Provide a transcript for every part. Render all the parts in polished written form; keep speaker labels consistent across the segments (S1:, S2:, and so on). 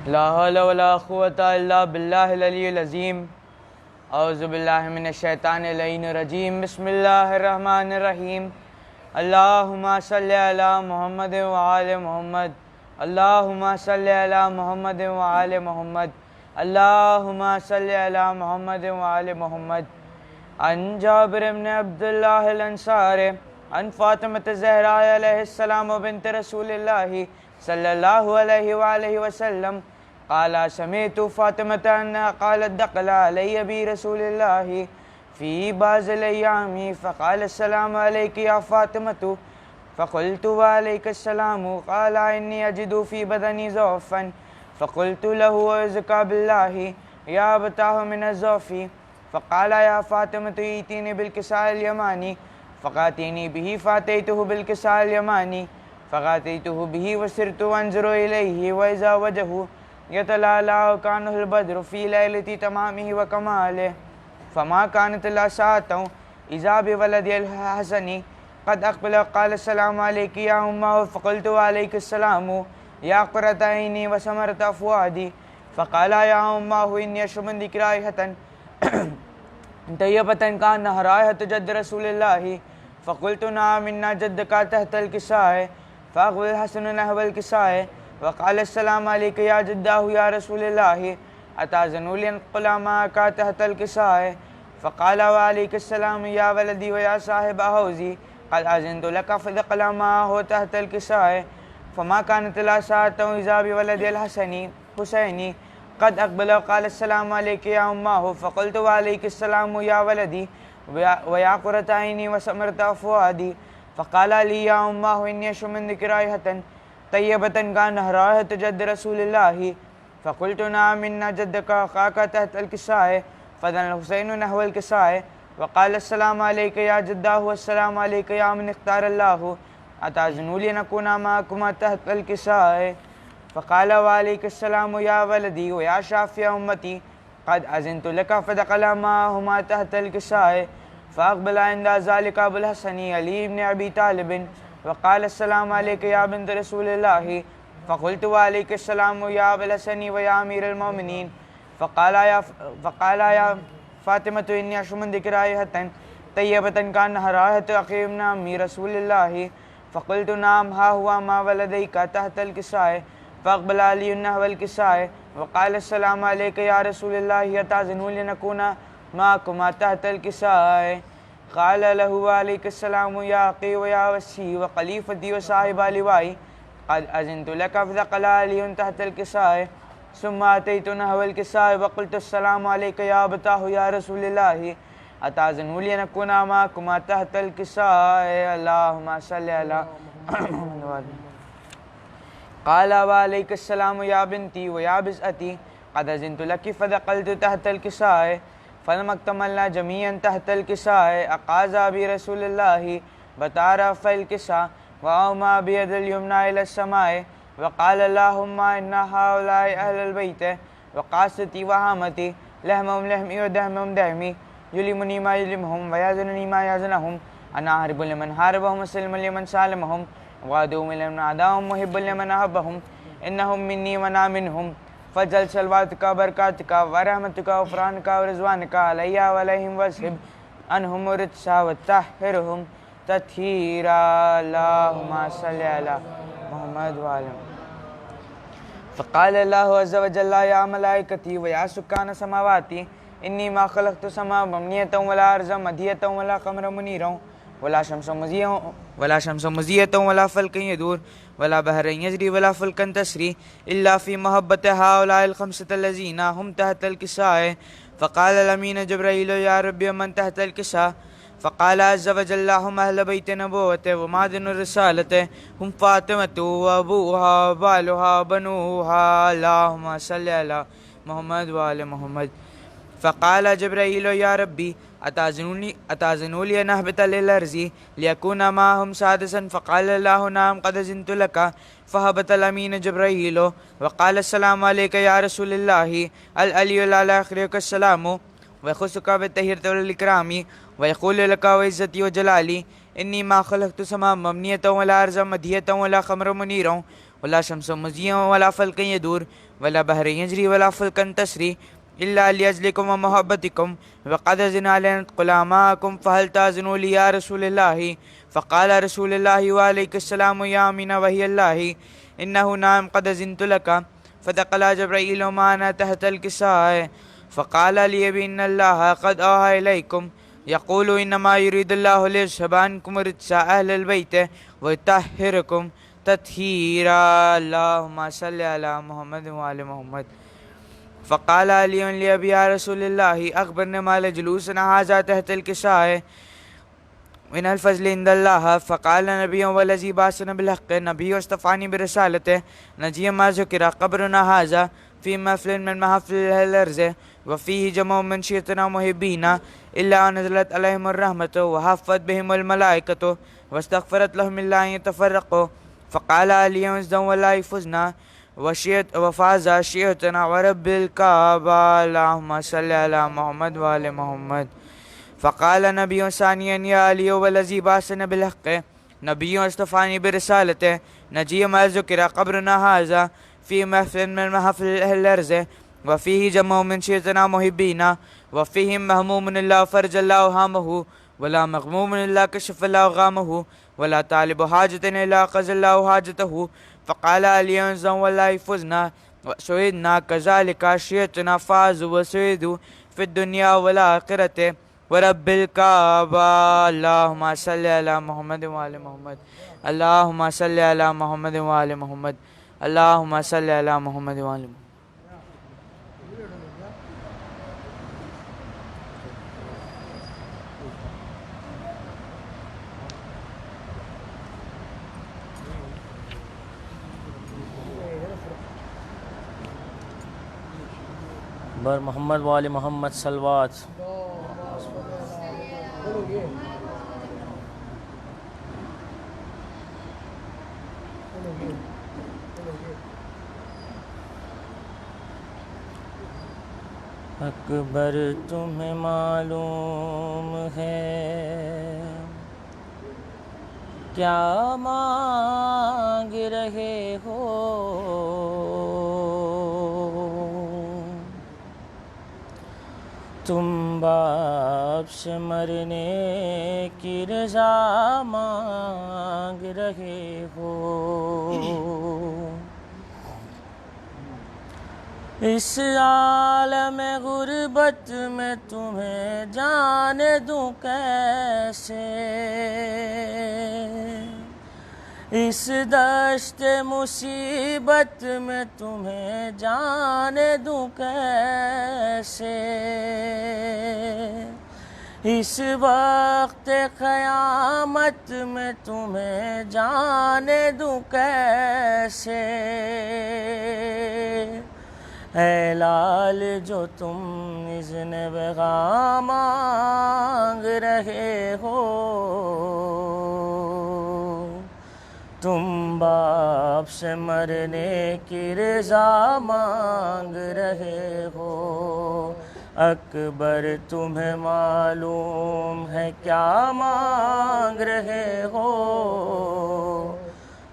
S1: لا حول ولا قوة إلا بالله العلي العظيم. أعوذ بالله من الشيطان اللعين الرجيم. بسم الله الرحمن الرحيم. اللهم صل على محمد وآل محمد. اللهم صل على محمد وآل محمد. اللهم صل على محمد وآل محمد. عن جابر بن عبد الله الأنصاري عن فاطمة الزهراء عليه السلام وبنت رسول الله صلى الله عليه وآله وسلم قال سمعت فاطمة أنها قالت دخل علي برسول الله في بعض الأيام فقال السلام عليك يا فاطمة فقلت وعليك السلام. قال إني أجد في بدني ضعفا فقلت له أعوذك بالله يا أبتاه من الضعف. فقال يا فاطمة ائتيني بالكساء اليماني فقاتيني به فأتيته بالكساء اليماني فغاتيته به وسرت أنظر إليه وإذا وجهه يتلالى كأنه البدر في ليلة تمامه وكماله. فما كانت إلا ساعة إذا بولد الحسن قد أقبل قال السلام عليك يا أمه فقلت وعليك السلام يا قرة عيني وسمرة فؤادي. فقال يا أمه إني أشرب من ذكر رائحة طيبة كأنها رائحة جد رسول الله. فقلت نعم إن جدك تحت الكساء. فأقبل الحسن نحو الكساء وقال السلام عليك يا جداه يا رسول الله أتأذن لي أن أنقل معك تحت الكساء. فقال وعليك السلام يا ولدي ويا صاحب حوزي قد أذنت لك فدخل معه تحت الكساء. فما كانت إلا ساعة إذا بولد الحسن حسيني قد أقبل وقال السلام عليك يا أمه فقلت وعليك السلام يا ولدي ويا قرة عيني وسمرة فؤادي. فقال لي يا أمه إني أشرب من ذكر رائحة طيبة كأنها رائحة جد رسول الله. فقلت نعم إن جدك أخاك تحت الكساء. فدنا الحسين نحو الكساء وقال السلام عليك يا جداه والسلام عليك يا من اختار الله أتأذن لي أن أكون معكما تحت الكساء. فقال وعليك السلام يا ولدي ويا شافع أمتي قد أذنت لك فدخل معهما تحت الكساء. فأقبل عند ذلك أبو الحسن علي بن أبي طالب وقال السلام عليك يا بنت رسول الله. فقلت وعليك السلام يا أبا الحسن ويا أمير المؤمنين. فقال يا فاطمة إني أشرب من ذكر رائحة طيبة كأنها رائحة أخي ابن أمي رسول الله. فقلت نعم ها هو ما ولديك تحت الكساء. فأقبل علي نحو الكساء وقال السلام عليك يا رسول الله أتأذن لي أن أكون معكما تحت الكساء. قال له وعليك السلام يا أخي ويا وسي وخليفتي وصاحب لوائي قد أذنت لك فدخل علي تحت الكساء. ثم أتيت نحو الكساء وقلت السلام عليك يا أبتاه يا رسول الله أتأذن لي أن أكون معكما تحت الكساء. اللهم صل على محمد. قال وعليك السلام يا بنتي ويا بزأتي قد أذنت لك فدخلت تحت الكساء. فلما اكتملنا جميعا تحت الكساء أقاذ برسول الله بطارف الكساء وأومى بيد اليمنى إلى السماء وقال اللهم إن هؤلاء أهل البيت وقاستي وهامتي لحمهم لحمي ودهمهم دهمي يلمني ما يلمهم ويزنني ما يزنهم أنا أحارب لمن حاربهم وسلم لمن سالمهم وعدو لمن عداهم محب لمن أحبهم إنهم مني وأنا منهم. فجل صلواتك وبركاتك ورحمتك وغفرانك ورضوانك علي وعليهم واذهب عنهم الرجس وطهرهم تطهيرا. اللهم صل على محمد وعلى فقال الله عز وجل يا ملائكتي ويا سكان سماواتي إني ما خلقت سماء مبنية ولا أرض مدية ولا قمر منيرا ولا شمس مزية ولا فلك يدور ولا بحر يجري ولا فلك تسري إلا في محبة هؤلاء الخمسة الذين هم تحت الكساء. فقال الأمين جبرائيل يا ربي من تحت الكساء. فقال عز وجل هم أهل بيت نبوة ومعدن الرسالة هم فاطمة وأبوها وبالها وبنوها. اللهم صل على محمد وآل محمد. فقال جبرائيل يا ربي أتأذن لي أن أهبط للأرض ليكون معهم سادسا. فقال الله نعم قد أذنت لك. فهبط الأمين جبرائيل وقال السلام عليك يا رسول الله العلي الأعلى يخرجك السلام ويخصك بالتحية والإكرام ويقول لك وعزتي وجلالي إني ما خلقت سماء مبنية ولا أرض مدية ولا قمر منيرا ولا شمس مضيا ولا فلك يدور ولا بحر يجري ولا فلك تسري إلا لأجلكم ومحبتكم وقد أذن علينا ندخل معكم فهل تأذن لي يا رسول الله فقال رسول الله وعليك السلام يا أمينة وهي الله إنه نعم قد أذنت لك فدخل جبرائيل معنا تحت الكساء فقال لي بإن الله قد أوحى إليكم يقول إنما يريد الله ليذهب عنكم رجس أهل البيت ويطهركم تطهيرا اللهم صل على محمد وآل محمد فقال علي لأبي يا رسول الله أخبرني ما لجلوسنا هذا تحت الكساء من الفضل عند الله فقال نبي والذي بعثنا بالحق نبي واصطفاني برسالته نجي ما ذكر قبرنا هذا في محفل من محافل الأرض وفيه جمع من شيطنا محبين إلا أن نزلت عليهم الرحمة وحفت بهم الملائكة واستغفرت لهم إلا أن يتفرقوا فقال علي وزدوا ولا يفزنا وفاز شيعتنا ورب الكعبة اللهم صل على محمد وآل محمد فقال نبي ثانيا يا علي والذي بعثنا بالحق نبي واصطفاني برسالته نجي ما ذكر قبرنا هذا في محفل من محافل الأرض وفيه جمع من شيطنا محبين وفيهم مهموم الله فرج الله هامه ولا مغموم الله كشف الله غامه ولا طالب حاجة إلا قضى الله حاجته فقال علي انزم ولا يفزنا وسعدنا كذلك شيطنا فازوا وسعدوا في الدنيا والآخرة ورب الكعبة اللهم صل على محمد وآل محمد اللهم صل على محمد وآل محمد اللهم صل على محمد وآل محمد
S2: بر محمد وآل محمد صلوات اکبر تمہیں معلوم ہے کیا مانگ رہے ہو تم باپ سے مرنے کی رضا مانگ رہے ہو اس عالم غربت میں تمہیں جانے دوں کیسے اس دشت مصیبت میں تمہیں جانے دوں کیسے اس وقت قیامت میں تمہیں جانے دوں کیسے اے لال جو تم اذن بغا مانگ رہے ہو تم باپ سے مرنے کی رضا مانگ رہے ہو اکبر تمہیں معلوم ہے کیا مانگ رہے ہو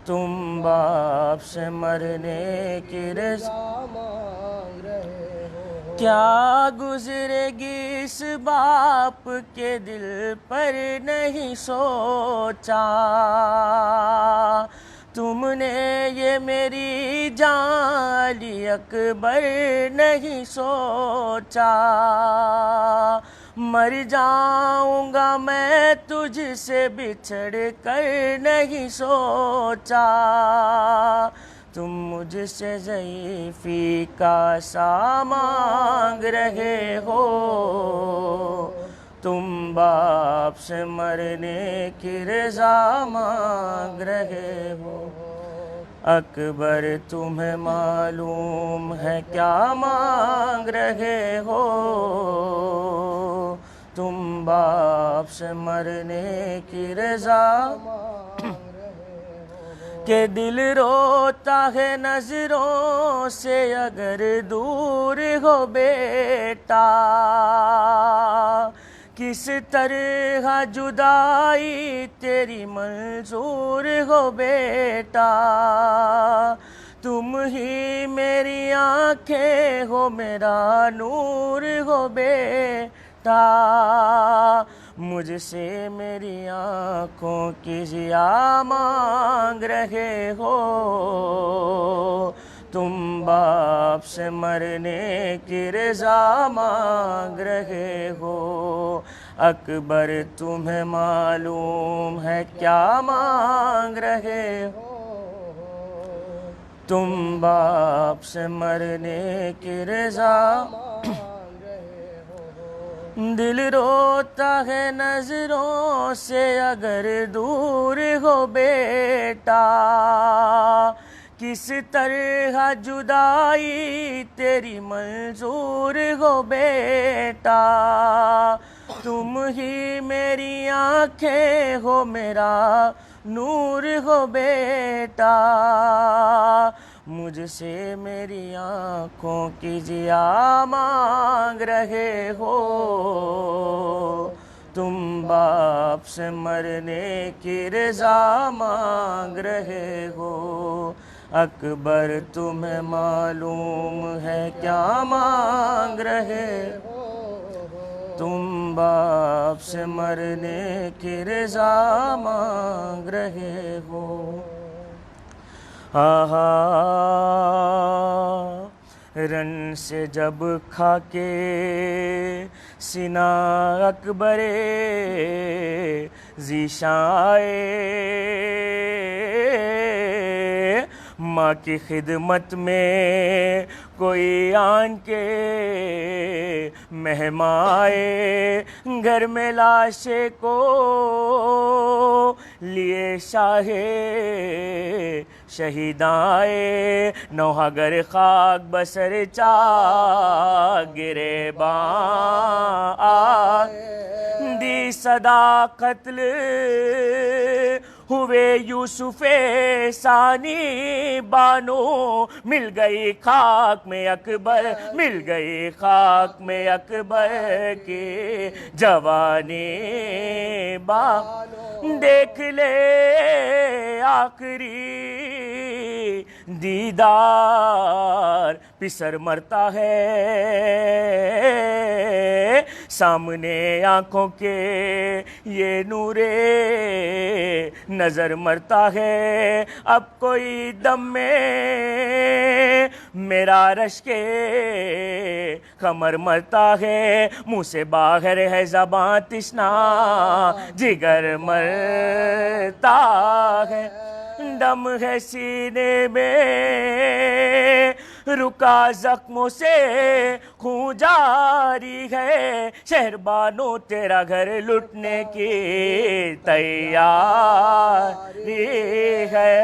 S2: تم باپ سے مرنے کی رضا مانگ رہے ہو کیا گزرے گی اس باپ کے دل پر نہیں سوچا تم نے یہ میری جالی اکبر نہیں سوچا مر جاؤں گا میں تجھ سے بچھڑ کر نہیں سوچا تم مجھ سے ضعیفی کا سا مانگ رہے ہو تم باپ سے مرنے کی رضا مانگ رہے ہو اکبر تمہیں معلوم ہے کیا مانگ رہے ہو تم باپ سے مرنے کی رضا کہ دل روتا ہے نظروں سے اگر دور ہو بیٹا کس طرح جدائی تیری منظور ہو بیٹا، تم ہی میری آنکھیں ہو میرا نور ہو بیٹا، مجھ سے میری آنکھوں کی ضیا مانگ رہے ہو، تم باپ سے مرنے کی رضا مانگ رہے ہو، اکبر تمہیں معلوم ہے کیا مانگ رہے ہو، تم باپ سے مرنے کی رضا مانگ رہے ہو، دل روتا ہے نظروں سے اگر دور ہو بیٹا، کس طرح جدائی تیری منظور ہو بیٹا، تم ہی میری آنکھیں ہو میرا نور ہو بیٹا، مجھ سے میری آنکھوں کی ضیا مانگ رہے ہو، تم باپ سے مرنے کی رضا مانگ رہے ہو، اکبر تمہیں معلوم ہے کیا مانگ رہے ہو، تم باپ سے مرنے کی رضا مانگ رہے ہو، آہا رن سے جب کھا کے سینہ اکبر ذیشاں آئے، ماں کی خدمت میں کوئی آن کے مہمان آئے، گھر میں لاشے کو لیے شاہ شہیداں آئے، نوحہ گر خاک بسر چاک گرے باں آئے، دی صدا قتل ہوئے یوسف ثانی بانو، مل گئی خاک میں اکبر، مل گئی خاک میں اکبر کی جوانی بانو، دیکھ لے آخری دیدار پسر مرتا ہے، سامنے آنکھوں کے یہ نورے نظر مرتا ہے، اب کوئی دم میں میرا رشک خمر مرتا ہے، منہ سے باہر ہے زباں تشنا جگر مرتا ہے، دم ہے سینے میں رکا زخموں سے خون جاری ہے، شہر بانو تیرا گھر لٹنے کی تیاری ہے۔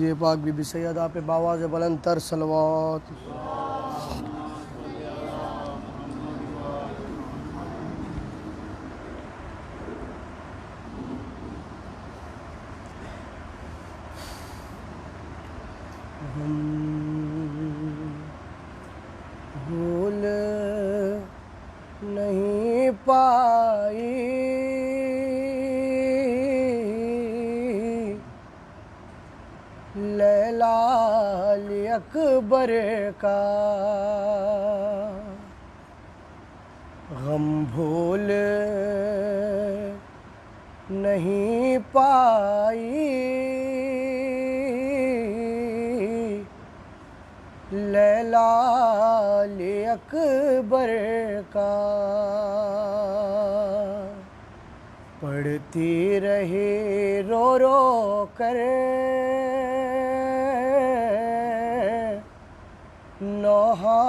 S3: یہ پاک بی بی سیدہ پہ باواز بلند تر صلوات۔ بھول نہیں پائی لیلا علی اکبر کا غم، بھول نہیں پائی لیلا علی اکبر کا، پڑھتی رہی رو رو کر نوحہ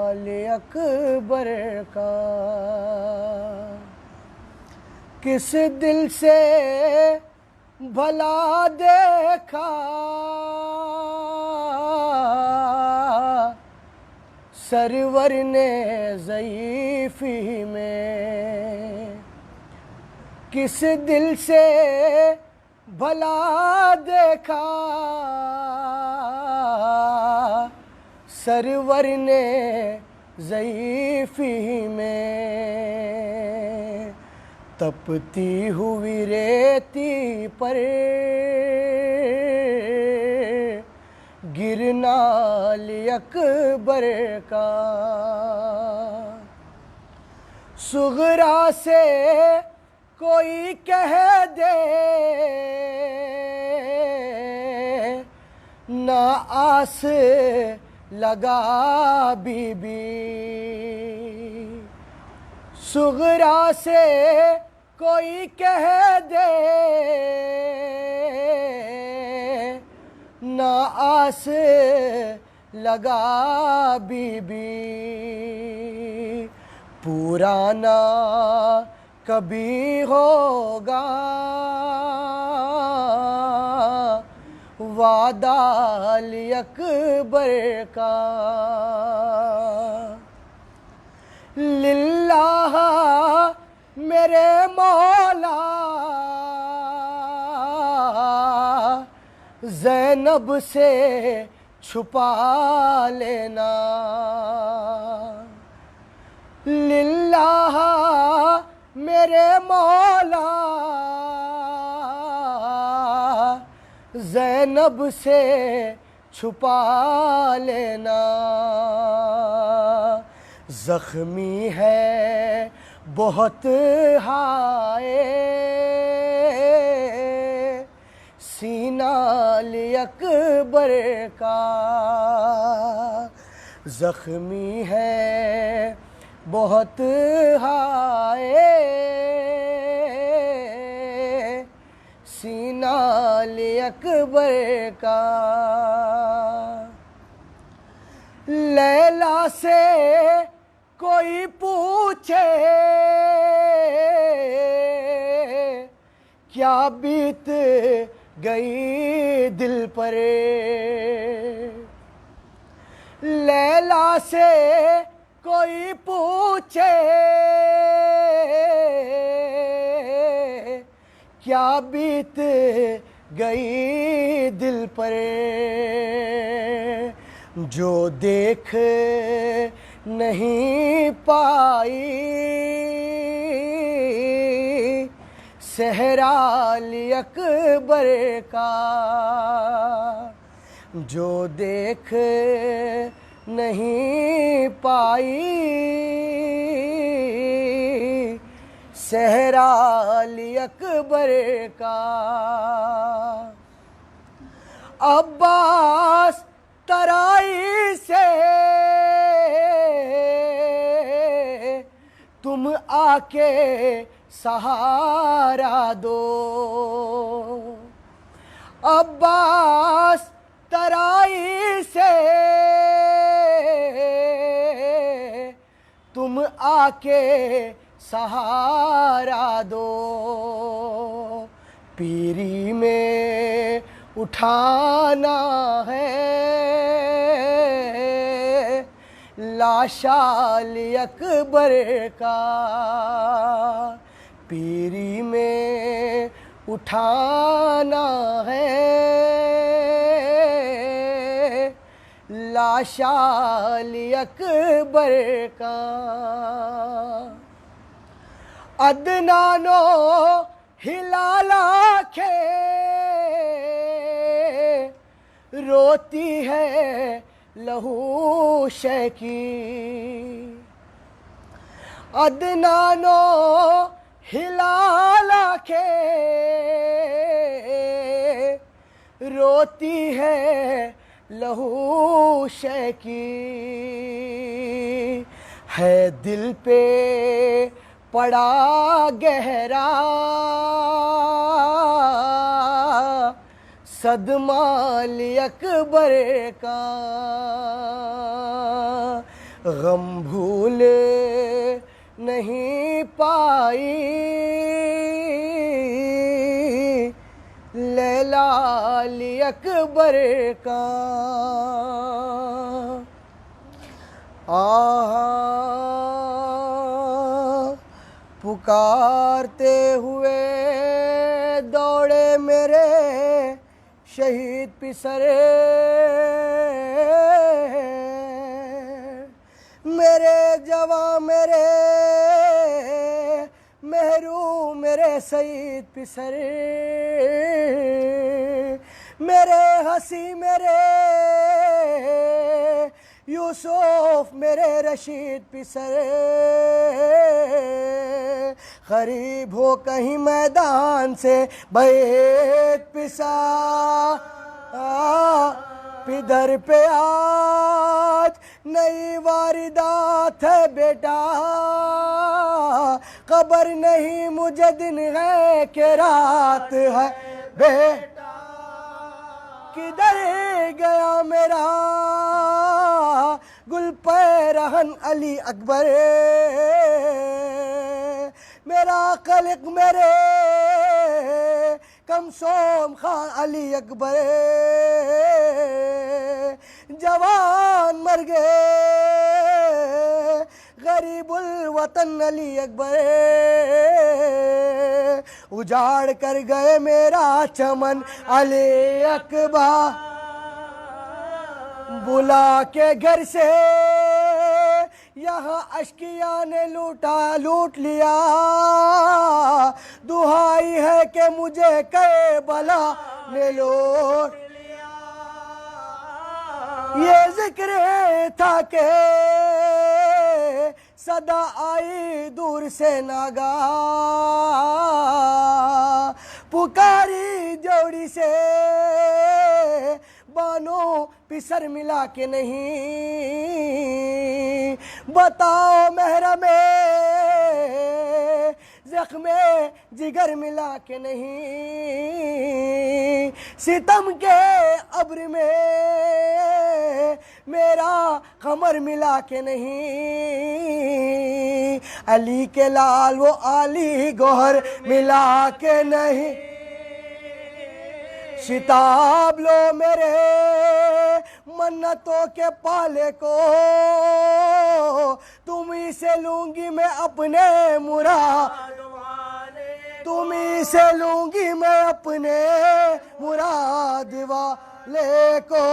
S3: علی اکبر کا، کس دل سے بھلا دیکھا سرور نے ضعیفی میں کس دل سے بھلا دیکھا، سرور نے ضعیفی میں تپتی ہوئی ریتی پر گرنا علی اکبر کا، صغرا سے کوئی کہہ دے نہ آس لگا بی بی، صغرا سے کوئی کہہ دے نہ آس لگا بی بی، پرانا کبھی ہوگا وعدہ علی اکبر کا، للہ میرے مولا زینب سے چھپا لینا، للہ میرے مولا زینب سے چھپا لینا، زخمی ہے بہت ہائے سینہ علی اکبر کا، زخمی ہے بہت ہائے سینہ علی اکبر کا، لیلا سے کوئی پوچھے کیا بیت گئی دل پر، لیلا سے کوئی پوچھے کیا بیت گئی دل پر، جو دیکھ نہیں پائی صحرا علی اکبر کا، جو دیکھ نہیں پائی صحرا علی اکبر کا، عباس ترائی سے تم آ کے سہارا دو، عباس ترائی سے تم آ کے سہارا دو، پیری میں اٹھانا ہے لاشا علی اکبر کا، پیری میں اٹھانا ہے لاشا علی اکبر کا، عدنان و ہلال آنکھیں روتی ہے لہو شے کی، عدنان و ہلال آنکھیں روتی ہے لہو شے کی، ہے دل پہ پڑا گہرا صدمہ علی اکبر کا، غم بھول نہیں پائی لیلا علی اکبر کا، آہا پکارتے ہوئے دوڑے میرے شہید پسرے، میرے جواں میرے محروم میرے سعید پسرے، میرے ہنسی میرے یوسف میرے رشید پسرے، غریب ہو کہیں میدان سے بیت پسا پدر پہ آج نئی واردات ہے بیٹا، خبر نہیں مجھے دن ہے کہ رات ہے بیٹا، کدھر گیا میرا گل پیرہن علی اکبر، میرا خالق میرے کمسوم خان علی اکبر، جوان مر گئے غریب الوطن علی اکبر، اجاڑ کر گئے میرا چمن علی اکبر، بلا کے گھر سے یہاں اشقیاء نے لوٹ لیا، دہائی ہے کہ مجھے کربلا نے لوٹ لیا، یہ ذکر تھا کہ صدا آئی دور سے ناگاہ، پکاری جوڑی سے بانو پسر ملا کے نہیں، بتاؤ محرم زخم جگر ملا کے نہیں، ستم کے ابر میں میرا قمر ملا کے نہیں، علی کے لال وہ علی گوہر ملا کے نہیں، شتاب لو میرے منتوں کے پالے کو، تمہیں سے لوں گی میں اپنے مراد، تمہیں سے لوں گی میں اپنے مراد والے کو،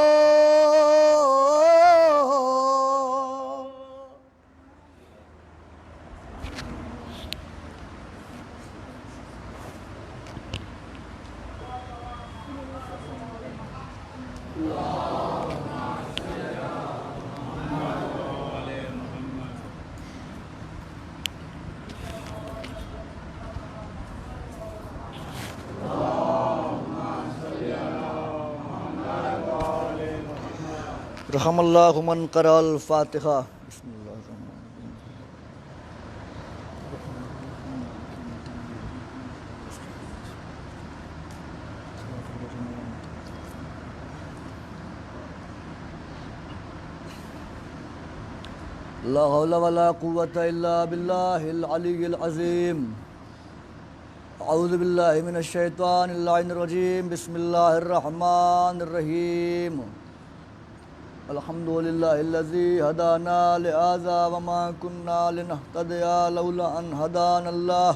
S4: رحم اللہ من قرأ الفاتحہ۔ بسم اللہ الرحمن الرحیم۔ لا حول ولا قوة الا باللہ العلی العظیم۔ اعوذ باللہ من الشیطان اللعین الرجیم۔ بسم اللہ الرحمن الرحیم۔ الحمد للہ الذی ہدانا لہذا وما كنا لنہتدی لولا ان ہدانا اللہ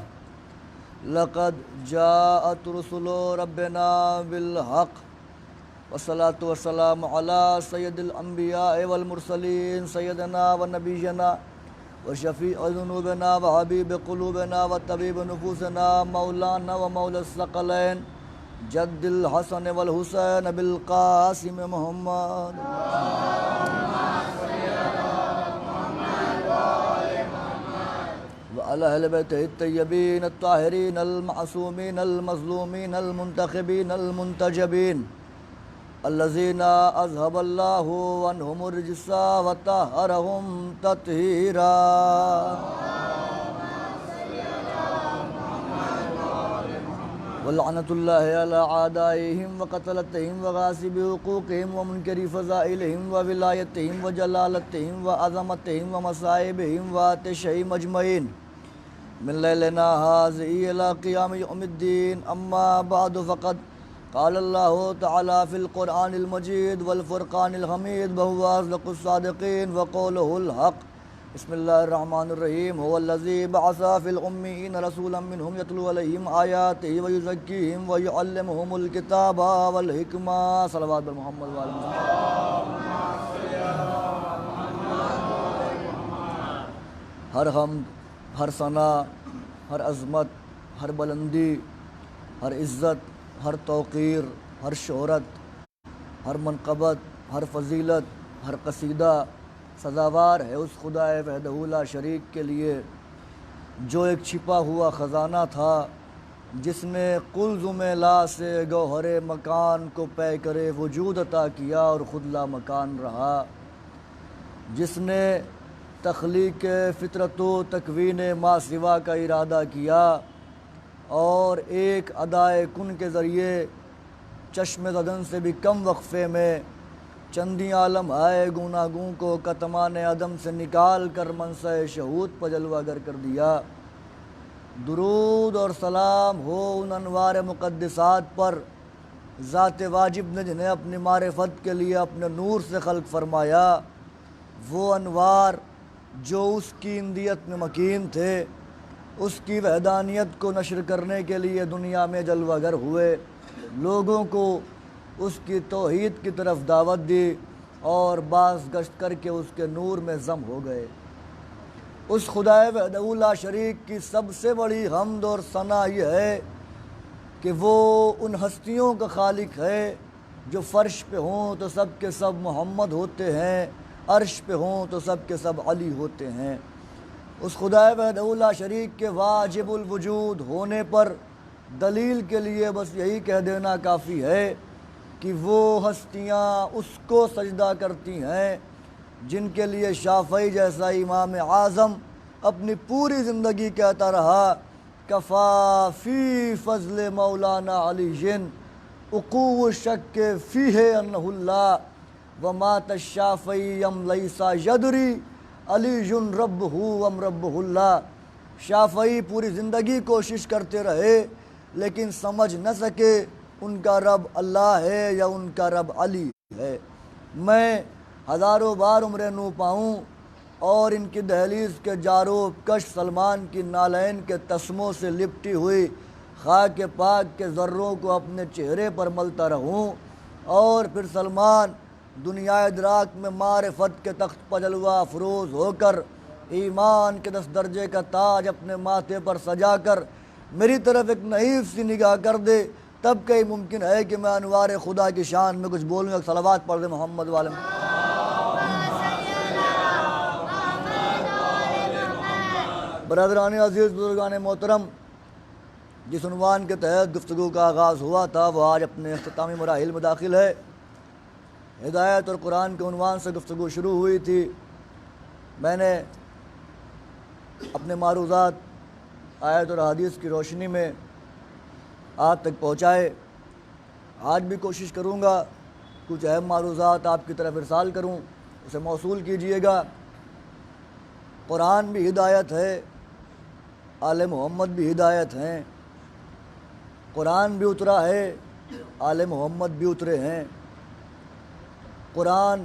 S4: لقد جاءت رسل ربنا بالحق والصلاة والسلام علی سید الانبیاء والمرسلین سیدنا ونبینا وشفیع ذنوبنا وحبیب قلوبنا وطبیب نفوسنا مولانا ومولا الثقلین جد الحسن والحسین بالقاسم محمد وعلى أهل بيته الطيبين الطاهرين المعصومين المظلومين المنتخبين المنتجبين الذين أذهب الله عنهم الرجس وطهرهم تطهيرا ولعنة الله على أعدائهم وقتلتهم وغاصب حقوقهم ومنكر فضائلهم وولايتهم وجلالتهم وعظمتهم ومصائبهم وآتشهم أجمعين من ليلنا هذه إلى قيام يوم الدين. أما بعد فقد قال اللہ تعالی فی القرآن المجید والفرقان الحمید وهو اصدق الصادقین وقولہ الحق بسم اللہ الرحمن الرحیم هو الذی بعث فی الأمیین رسولا منہم یتلو علیہم آیاتہ ویزکیہم ویعلمہم الکتاب والحکمہ صلوات محمد وعلی محمد۔ ہر حمد، ہر ثنا، ہر عظمت، ہر بلندی، ہر عزت، ہر توقیر، ہر شہرت، ہر منقبت، ہر فضیلت، ہر قصیدہ سزاوار ہے اس خدا وحدہ لا شریک کے لیے جو ایک چھپا ہوا خزانہ تھا، جس نے قلزم لا سے گوہر مکان کو پے کرے وجود عطا کیا اور خود لا مکان رہا، جس نے تخلیق فطرت و تکوین ما سوا کا ارادہ کیا اور ایک ادائے کن کے ذریعے چشم زدن سے بھی کم وقفے میں چندی عالم آئے گوناگوں کو کتمان عدم سے نکال کر منصع شہود پر جلوہ گر کر دیا۔ درود اور سلام ہو ان انوار مقدسات پر، ذات واجب نے جنہیں اپنی معرفت کے لیے اپنے نور سے خلق فرمایا، وہ انوار جو اس کی اندیت میں مکین تھے، اس کی وحدانیت کو نشر کرنے کے لیے دنیا میں جلوہ گر ہوئے، لوگوں کو اس کی توحید کی طرف دعوت دی اور باز گشت کر کے اس کے نور میں ضم ہو گئے۔ اس خدا وحدہ لا شریک کی سب سے بڑی حمد اور ثنا یہ ہے کہ وہ ان ہستیوں کا خالق ہے جو فرش پہ ہوں تو سب کے سب محمد ہوتے ہیں، عرش پہ ہوں تو سب کے سب علی ہوتے ہیں۔ اس خدا وحدہ لا شریک کے واجب الوجود ہونے پر دلیل کے لیے بس یہی کہہ دینا کافی ہے کہ وہ ہستیاں اس کو سجدہ کرتی ہیں جن کے لیے شافعی جیسا امام اعظم اپنی پوری زندگی کہتا رہا کفا فی فضل مولانا علی جن اقوع شک فیہ انہ اللہ ومات الشافعی ام لیسا یدری علی جن رب ہو ام رب اللہ۔ شافعی پوری زندگی کوشش کرتے رہے لیکن سمجھ نہ سکے ان کا رب اللہ ہے یا ان کا رب علی ہے۔ میں ہزاروں بار عمر نو پاؤں اور ان کی دہلیز کے جاروب کش سلمان کی نالین کے تسموں سے لپٹی ہوئی خاک پاک کے ذروں کو اپنے چہرے پر ملتا رہوں اور پھر سلمان دنیا ادراک میں معرفت کے تخت پر جلوہ افروز ہو کر ایمان کے 10 درجے کا تاج اپنے ماتھے پر سجا کر میری طرف ایک نحیف سی نگاہ کر دے، تب کہیں ممکن ہے کہ میں انوار خدا کی شان میں کچھ بولوں، ایک صلوات پڑھ دے محمد والے۔ برادران عزیز، بزرگان محترم، جس عنوان کے تحت گفتگو کا آغاز ہوا تھا وہ آج اپنے اختتامی مراحل میں داخل ہے۔ ہدایت اور قرآن کے عنوان سے گفتگو شروع ہوئی تھی، میں نے اپنے معروضات آیت اور حدیث کی روشنی میں آپ تک پہنچائے۔ آج بھی کوشش کروں گا کچھ اہم معروضات آپ کی طرف ارسال کروں، اسے موصول کیجئے گا۔ قرآن بھی ہدایت ہے، آل محمد بھی ہدایت ہیں، قرآن بھی اترا ہے، آل محمد بھی اترے ہیں۔ قرآن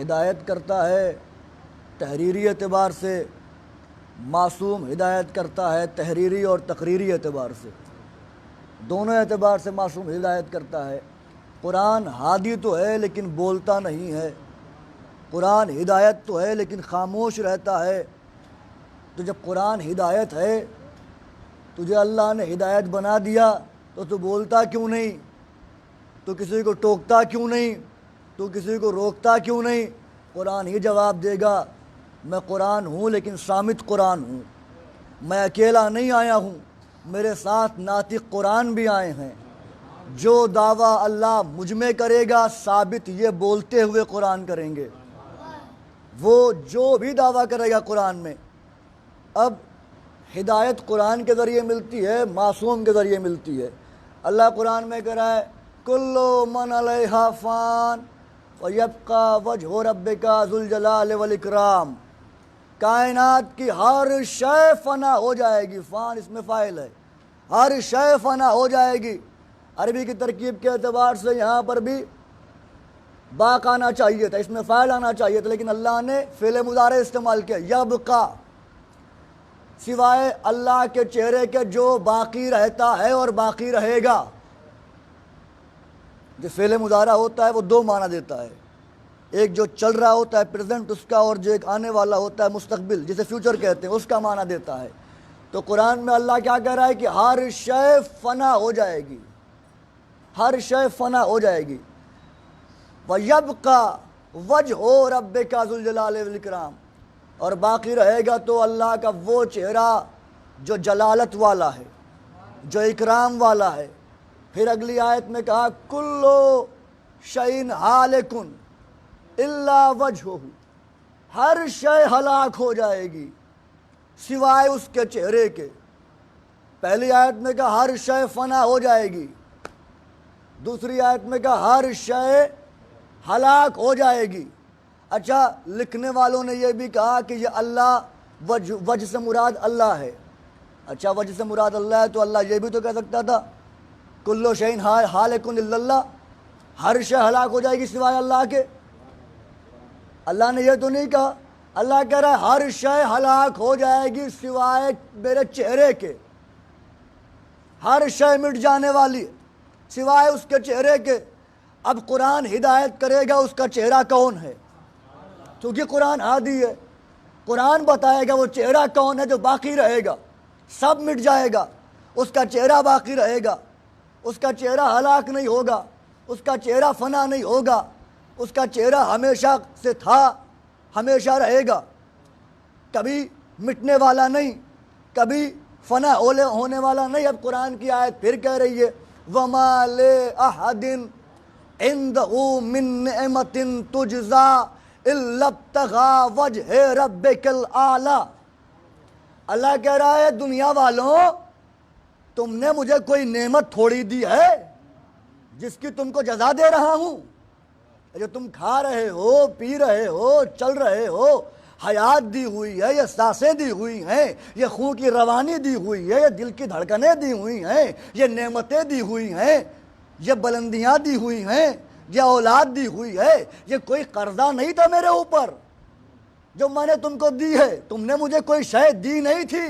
S4: ہدایت کرتا ہے تحریری اعتبار سے، معصوم ہدایت کرتا ہے تحریری اور تقریری اعتبار سے، دونوں اعتبار سے معصوم ہدایت کرتا ہے۔ قرآن ہادی تو ہے لیکن بولتا نہیں ہے، قرآن ہدایت تو ہے لیکن خاموش رہتا ہے۔ تو جب قرآن ہدایت ہے، تجھے اللہ نے ہدایت بنا دیا تو تو بولتا کیوں نہیں؟ تو کسی کو ٹوکتا کیوں نہیں؟ تو کسی کو روکتا کیوں نہیں؟ قرآن ہی جواب دے گا، میں قرآن ہوں لیکن صامت قرآن ہوں، میں اکیلا نہیں آیا ہوں، میرے ساتھ ناطق قرآن بھی آئے ہیں۔ جو دعویٰ اللہ مجھ میں کرے گا ثابت یہ بولتے ہوئے قرآن کریں گے، وہ جو بھی دعویٰ کرے گا قرآن میں۔ اب ہدایت قرآن کے ذریعے ملتی ہے، معصوم کے ذریعے ملتی ہے۔ اللہ قرآن میں کہہ رہا ہے کلو من علیہا فان وَيَبْقَى وَجْهُ رَبِّكَ ذُو الْجَلَالِ وَالْإِكْرَامِ، کائنات کی ہر شے فنا ہو جائے گی، فان اس میں فاعل ہے، ہر شے فنا ہو جائے گی، عربی کی ترکیب کے اعتبار سے یہاں پر بھی باق آنا چاہیے تھا، اس میں فاعل آنا چاہیے تھا، لیکن اللہ نے فعل مضارع استعمال کیا، یبقا، سوائے اللہ کے چہرے کے جو باقی رہتا ہے اور باقی رہے گا۔ جو فعل مضارع ہوتا ہے وہ دو معنی دیتا ہے، ایک جو چل رہا ہوتا ہے پریزنٹ اس کا، اور جو ایک آنے والا ہوتا ہے مستقبل جسے فیوچر کہتے ہیں اس کا معنی دیتا ہے۔ تو قرآن میں اللہ کیا کہہ رہا ہے کہ ہر شے فنا ہو جائے گی، ہر شے فنا ہو جائے گی۔ وَيَبْقَى وَجْهُ رَبِّكَ ذُو الْجَلَالِ وَالْإِكْرَامِ، اور باقی رہے گا تو اللہ کا وہ چہرہ جو جلالت والا ہے، جو اکرام والا ہے۔ پھر اگلی آیت میں کہا کُلُّ شَيْءٍ هَالِكٌ إِلَّا وَجْهُهُ، ہر شے ہلاک ہو جائے گی سوائے اس کے چہرے کے۔ پہلی آیت میں کہا ہر شے فنا ہو جائے گی، دوسری آیت میں کہا ہر شے ہلاک ہو جائے گی۔ اچھا، لکھنے والوں نے یہ بھی کہا کہ یہ اللہ وجہ سے مراد اللہ ہے۔ اچھا، وجہ سے مراد اللہ ہے تو اللہ یہ بھی تو کہہ سکتا تھا کلو شیء ہالک الا اللہ، ہر شے ہلاک ہو جائے گی سوائے اللہ کے۔ اللہ نے یہ تو نہیں کہا، اللہ کہہ رہا ہے ہر شے ہلاک ہو جائے گی سوائے میرے چہرے کے، ہر شے مٹ جانے والی سوائے اس کے چہرے کے۔ اب قرآن ہدایت کرے گا اس کا چہرہ کون ہے، کیونکہ قرآن ہادی ہے، قرآن بتائے گا وہ چہرہ کون ہے جو باقی رہے گا، سب مٹ جائے گا، اس کا چہرہ باقی رہے گا، اس کا چہرہ ہلاک نہیں ہوگا، اس کا چہرہ فنا نہیں ہوگا، اس کا چہرہ ہمیشہ سے تھا، ہمیشہ رہے گا، کبھی مٹنے والا نہیں، کبھی فنا ہونے والا نہیں۔ اب قرآن کی آیت پھر کہہ رہی ہے وَمَا لِأَحَدٍ عِنْدَهُ مِن نِعْمَةٍ تُجْزَىٰ إِلَّا ابْتِغَاءَ وَجْهِ رَبِّكَ الْأَعْلَىٰ۔ اللہ کہہ رہا ہے دنیا والوں، تم نے مجھے کوئی نعمت تھوڑی دی ہے جس کی تم کو جزا دے رہا ہوں؟ جو تم کھا رہے ہو، پی رہے ہو، چل رہے ہو، حیات دی ہوئی ہے، یہ سانسیں دی ہوئی ہیں، یہ خون کی روانی دی ہوئی ہے، یہ دل کی دھڑکنیں دی ہوئی ہیں، یہ نعمتیں دی ہوئی ہیں، یہ بلندیاں دی ہوئی ہیں، یہ اولاد دی ہوئی ہے، یہ کوئی قرضہ نہیں تھا میرے اوپر جو میں نے تم کو دی ہے، تم نے مجھے کوئی شے دی نہیں تھی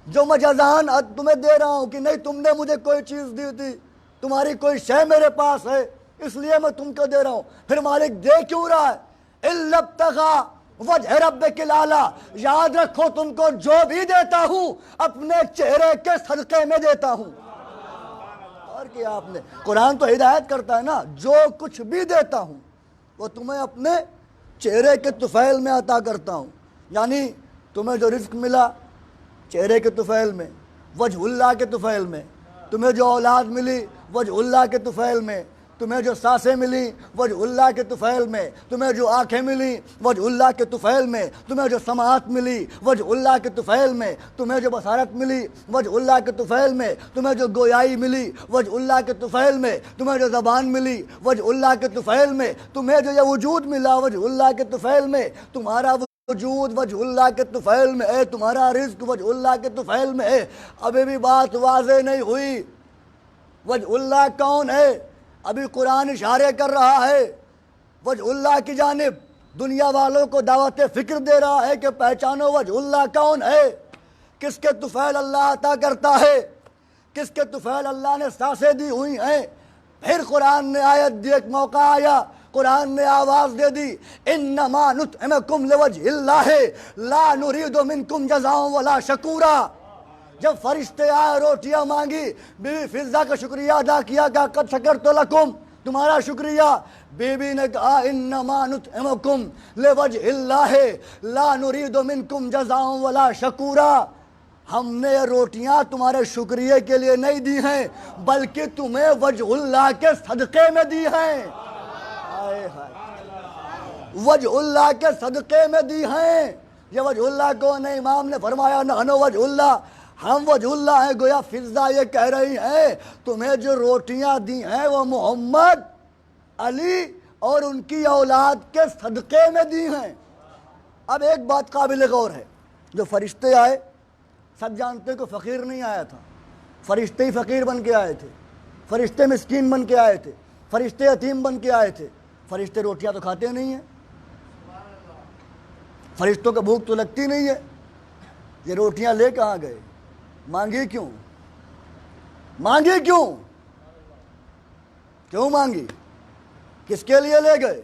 S4: جو میں جزان تمہیں دے رہا ہوں کہ نہیں تم نے مجھے کوئی چیز دی تھی، تمہاری کوئی شے میرے پاس ہے اس لیے میں تم کو دے رہا ہوں۔ پھر مالک دے کیوں رہا ہے؟ إِلَّا ابْتِغَاءَ وَجْهِ رَبِّكَ الْأَعْلَىٰ، یاد رکھو تم کو جو بھی دیتا ہوں اپنے چہرے کے صدقے میں دیتا ہوں۔ اور کیا آپ نے، قرآن تو ہدایت کرتا ہے نا، جو کچھ بھی دیتا ہوں وہ تمہیں اپنے چہرے کے طفیل میں عطا کرتا ہوں۔ یعنی تمہیں جو رزق ملا چہرے کے طفیل میں، وجہ اللہ کے طفیل میں، تمہیں جو اولاد ملی وجہ اللہ کے طفیل میں، تمہیں جو سانسیں ملی وجہ اللہ کے طفیل میں، تمہیں جو آنکھیں ملی وجہ اللہ کے طفیل میں، تمہیں جو سماعت ملی وجہ اللہ کے طفیل میں، تمہیں جو بصارت ملی وجہ اللہ کے طفیل میں، تمہیں جو گویائی ملی وجہ اللہ کے طفیل میں، تمہیں جو زبان ملی وجہ اللہ کے طفیل میں، تمہیں جو یہ وجود ملا وجہ اللہ کے طفیل میں، تمہارا وجود وجہ اللہ کے طفیل میں ہے، تمہارا رزق وجہ اللہ کے طفیل میں ہے۔ ابھی بھی بات واضح نہیں ہوئی، وجہ اللہ کون ہے؟ ابھی قرآن اشارے کر رہا ہے وجہ اللہ کی جانب، دنیا والوں کو دعوت فکر دے رہا ہے کہ پہچانو وجہ اللہ کون ہے، کس کے طفیل اللہ عطا کرتا ہے، کس کے طفیل اللہ نے سانسیں دی ہوئی ہیں۔ پھر قرآن نے آیت دی، ایک موقع آیا قرآن نے آواز دے دی انما نطعمکم لوجہ اللہ لا نرید منکم جزاء ولا شکورا۔ جب فرشتے آئے روٹیاں مانگی، بیوی فضہ کا شکریہ ادا کیا کہ قد شکرت لکم، تمہارا شکریہ۔ بیوی نے کہا انما نطعمکم لوجہ اللہ لا نرید منکم جزاء ولا شکورا، ہم نے یہ روٹیاں تمہارے شکریہ کے لیے نہیں دی ہیں بلکہ تمہیں وجہ اللہ کے صدقے میں دی ہیں۔ وجہ اللہ کے صدقے میں دی ہیں۔ یہ وجہ اللہ کون ہے؟ امام نے فرمایا نحنو وجہ اللہ، ہم وجہ اللہ ہیں۔ گویا فضہ یہ کہہ رہی ہیں تمہیں جو روٹیاں دی ہیں وہ محمد، علی اور ان کی اولاد کے صدقے میں دی ہیں۔ اب ایک بات قابل غور ہے، جو فرشتے آئے سب جانتے ہیں کہ فقیر نہیں آیا تھا، فرشتے ہی فقیر بن کے آئے تھے۔ فرشتے مسکین بن کے آئے تھے، فرشتے یتیم بن کے آئے تھے، فرشتے روٹیاں تو کھاتے نہیں ہیں، فرشتوں کو بھوک تو لگتی نہیں ہے، یہ روٹیاں لے کہاں گئے؟ مانگی کیوں؟ مانگی کیوں؟ کیوں مانگی؟ کس کے لیے لے گئے؟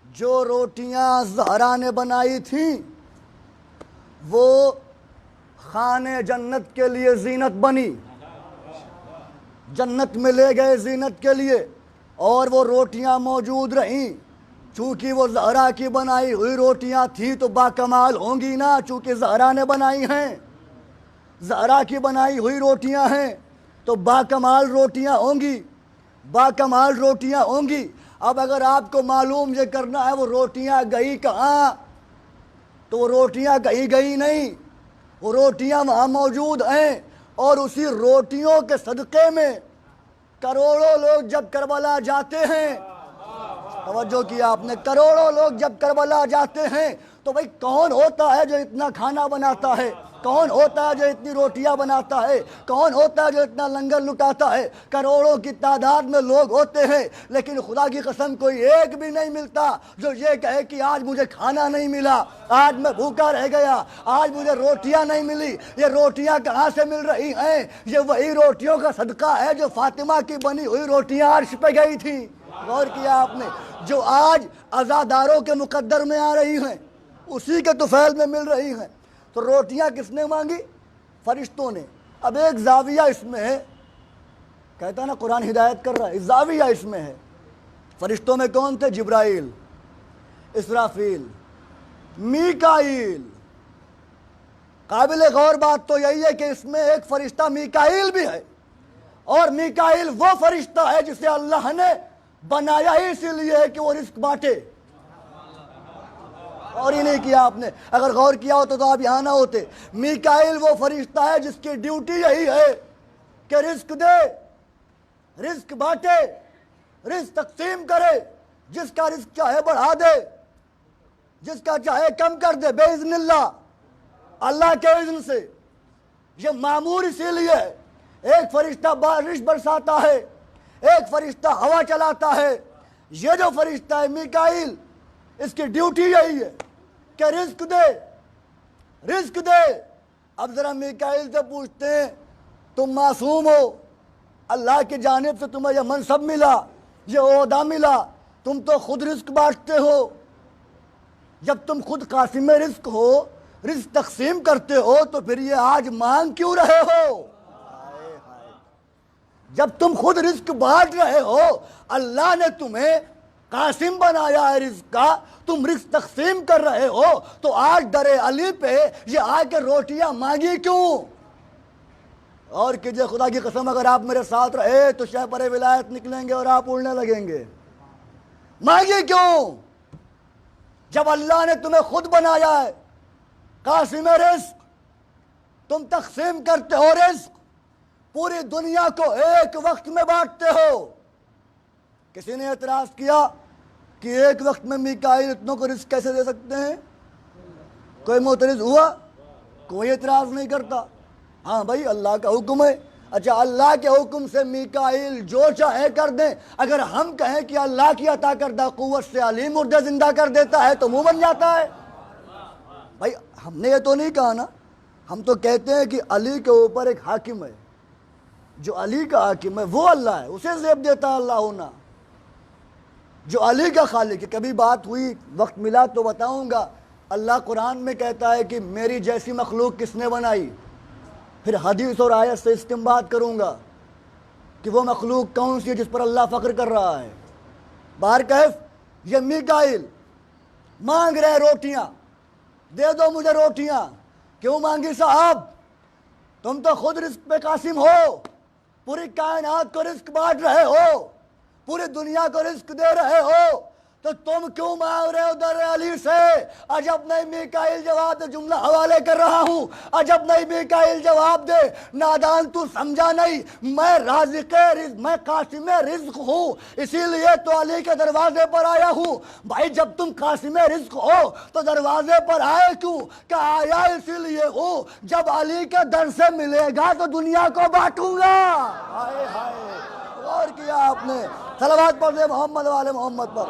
S4: جو روٹیاں زہرا نے بنائی تھیں وہ خانے جنت کے لیے زینت بنی، جنت میں لے گئے زینت کے لیے، اور وہ روٹیاں موجود رہیں، چونکہ وہ زہرا کی بنائی ہوئی روٹیاں تھیں تو باکمال ہوں گی نا، چونکہ زہرا نے بنائی ہیں، زہرا کی بنائی ہوئی روٹیاں ہیں تو باکمال روٹیاں ہوں گی، باکمال روٹیاں ہوں گی۔ اب اگر آپ کو معلوم یہ کرنا ہے وہ روٹیاں گئی کہاں، تو وہ روٹیاں کہیں گئی نہیں، وہ روٹیاں وہاں موجود ہیں، اور اسی روٹیوں کے صدقے میں کروڑوں لوگ جب کربلا جاتے ہیں، توجہ کیا آپ نے، کروڑوں لوگ جب کربلا جاتے ہیں تو بھئی کون ہوتا ہے جو اتنا کھانا بناتا ہے، کون ہوتا ہے جو اتنی روٹیاں بناتا ہے، کون ہوتا ہے جو اتنا لنگر لٹاتا ہے؟ کروڑوں کی تعداد میں لوگ ہوتے ہیں، لیکن خدا کی قسم کوئی ایک بھی نہیں ملتا جو یہ کہے کہ آج مجھے کھانا نہیں ملا، آج میں بھوکا رہ گیا، آج مجھے روٹیاں نہیں ملی۔ یہ روٹیاں کہاں سے مل رہی ہیں؟ یہ وہی روٹیوں کا صدقہ ہے جو فاطمہ کی بنی ہوئی روٹیاں عرش پہ گئی تھیں۔ غور کیا آپ نے؟ جو آج عزاداروں کے مقدر میں آ رہی ہیں، اسی کے طفیل میں مل رہی ہیں۔ تو روٹیاں کس نے مانگی؟ فرشتوں نے۔ اب ایک زاویہ اس میں ہے، کہتا ہے نا قرآن ہدایت کر رہا ہے، زاویہ اس میں ہے۔ فرشتوں میں کون تھے؟ جبرائیل، اسرافیل، میکائیل۔ قابل غور بات تو یہی ہے کہ اس میں ایک فرشتہ میکائیل بھی ہے، اور میکائیل وہ فرشتہ ہے جسے اللہ نے بنایا ہی اسی لیے ہے کہ وہ رزق بانٹے، اور ہی نہیں کیا آپ نے۔ اگر غور کیا ہوتا تو آپ یہاں نہ ہوتے۔ میکائیل وہ فرشتہ ہے جس کی ڈیوٹی یہی ہے کہ رزق دے، رزق بانٹے، رزق تقسیم کرے، جس کا رزق چاہے بڑھا دے، جس کا چاہے کم کر دے، باذن اللہ، اللہ کے اذن سے۔ یہ معمور اسی لیے ہے۔ ایک فرشتہ بارش برساتا ہے، ایک فرشتہ ہوا چلاتا ہے۔ یہ جو فرشتہ ہے میکائیل، اس کی ڈیوٹی یہی ہے کہ رزق دے، رزق دے۔ اب ذرا میکائیل سے پوچھتے ہیں، تم معصوم ہو، اللہ کی جانب سے تمہیں یہ منصب ملا، یہ عہدہ ملا، تم تو خود رزق بانٹتے ہو، جب تم خود قاسم رزق ہو، رزق تقسیم کرتے ہو، تو پھر یہ آج مانگ کیوں رہے ہو؟ جب تم خود رزق بانٹ رہے ہو، اللہ نے تمہیں قاسم بنایا ہے رزق کا، تم رزق تقسیم کر رہے ہو، تو آج در علی پہ یہ آ کے روٹیاں مانگی کیوں؟ اور کیجئے، خدا کی قسم اگر آپ میرے ساتھ رہے تو شہپر ولایت نکلیں گے اور آپ اڑنے لگیں گے۔ مانگی کیوں؟ جب اللہ نے تمہیں خود بنایا ہے قاسم رزق، تم تقسیم کرتے ہو رزق، پوری دنیا کو ایک وقت میں بانٹتے ہو۔ کسی نے اعتراض کیا کہ ایک وقت میں میکائیل اتنوں کو رزق کیسے دے سکتے ہیں؟ کوئی معترض ہوا؟ کوئی اعتراض نہیں کرتا۔ ہاں بھائی، اللہ کا حکم ہے۔ اچھا، اللہ کے حکم سے میکائیل جو چاہے کر دیں۔ اگر ہم کہیں کہ اللہ کی عطا کردہ قوت سے علی مردے زندہ کر دیتا ہے تو منہ بن جاتا ہے؟ بھائی ہم نے یہ تو نہیں کہا نا، ہم تو کہتے ہیں کہ علی کے اوپر ایک حاکم ہے، جو علی کا حاکم ہے وہ اللہ ہے، اسے زیب دیتا ہے اللہ ہونا، جو علی کا خالق ہے۔ کبھی بات ہوئی، وقت ملا تو بتاؤں گا، اللہ قرآن میں کہتا ہے کہ میری جیسی مخلوق کس نے بنائی، پھر حدیث اور آیت سے استنباط کروں گا کہ وہ مخلوق کون سی ہے جس پر اللہ فخر کر رہا ہے۔ بہرکیف یہ میکائیل مانگ رہے روٹیاں، دے دو مجھے روٹیاں۔ کیوں مانگی صاحب؟ تم تو خود رزق پہ قاسم ہو، پوری کائنات کو رزق بانٹ رہے ہو، پوری دنیا کو رزق دے رہے ہو، تو تم کیوں مانگ رہے ہو در علی سے؟ عجب نہیں میکائیل جواب دے، جملہ حوالے کر رہا ہوں، عجب نہیں میکائیل جواب دے، نادان تو سمجھا نہیں، میں رازق رزق، میں قاسم رزق ہوں، اسی لیے تو علی کے دروازے پر آیا ہوں۔ بھائی جب تم قاسم رزق ہو تو دروازے پر آئے کیوں؟ کہ آیا اسی لیے ہوں، جب علی کے در سے ملے گا تو دنیا کو بانٹوں گا۔ ہائے ہائے، غور کیا آپ نے؟ صلوات پڑھ دے محمد والے محمد پر.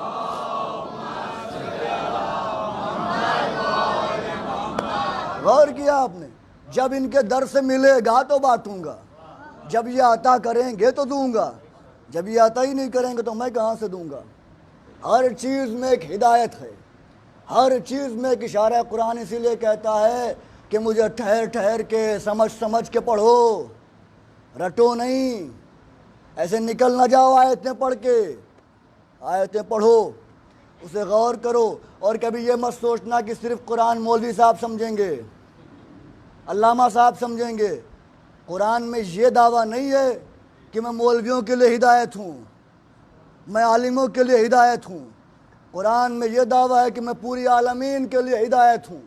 S4: غور کیا آپ نے؟ جب ان کے در سے ملے گا تو بانٹوں گا، جب یہ عطا کریں گے تو دوں گا، جب یہ عطا ہی نہیں کریں گے تو میں کہاں سے دوں گا؟ ہر چیز میں ایک ہدایت ہے، ہر چیز میں ایک اشارہ. قرآن اسی لیے کہتا ہے کہ مجھے ٹھہر ٹھہر کے سمجھ سمجھ کے پڑھو، رٹو نہیں، ایسے نکل نہ جاؤ آیتیں پڑھ کے. آیتیں پڑھو، اسے غور کرو، اور کبھی یہ مت سوچنا کہ صرف قرآن مولوی صاحب سمجھیں گے، علامہ صاحب سمجھیں گے. قرآن میں یہ دعویٰ نہیں ہے کہ میں مولویوں کے لیے ہدایت ہوں، میں عالموں کے لیے ہدایت ہوں. قرآن میں یہ دعویٰ ہے کہ میں پوری عالمین کے لیے ہدایت ہوں.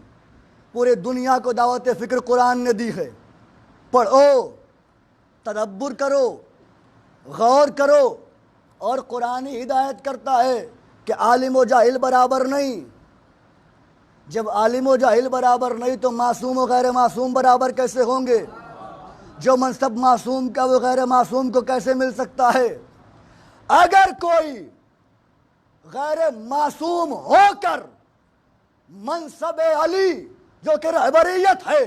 S4: پورے دنیا کو دعوت فکر قرآن نے دی ہے. پڑھو، تدبر کرو، غور کرو، اور قرآن ہی ہدایت کرتا ہے کہ عالم و جاہل برابر نہیں. جب عالم و جاہل برابر نہیں تو معصوم و غیر معصوم برابر کیسے ہوں گے؟ جو منصب معصوم کا وہ غیر معصوم کو کیسے مل سکتا ہے؟ اگر کوئی غیر معصوم ہو کر منصب علی جو کہ رہبریت ہے،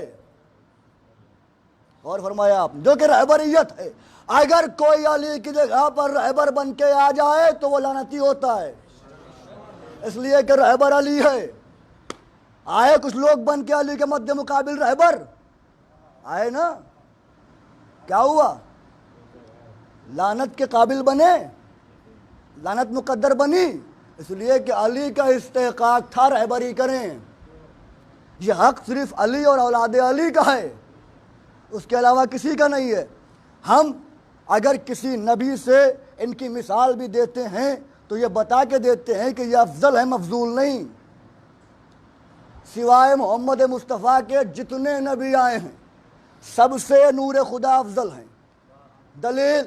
S4: اور فرمایا آپ جو کہ رہبریت ہے، اگر کوئی علی کی جگہ پر رہبر بن کے آ جائے تو وہ لعنتی ہوتا ہے، اس لیے کہ رہبر علی ہے. آئے کچھ لوگ بن کے علی کے مد مقابل رہبر آئے نا، کیا ہوا؟ لعنت کے قابل بنے، لعنت مقدر بنی، اس لیے کہ علی کا استحقاق تھا رہبری کریں. یہ حق صرف علی اور اولاد علی کا ہے، اس کے علاوہ کسی کا نہیں ہے. ہم اگر کسی نبی سے ان کی مثال بھی دیتے ہیں تو یہ بتا کے دیتے ہیں کہ یہ افضل ہے، مفضول نہیں. سوائے محمد مصطفیٰ کے جتنے نبی آئے ہیں سب سے نور خدا افضل ہیں. دلیل؟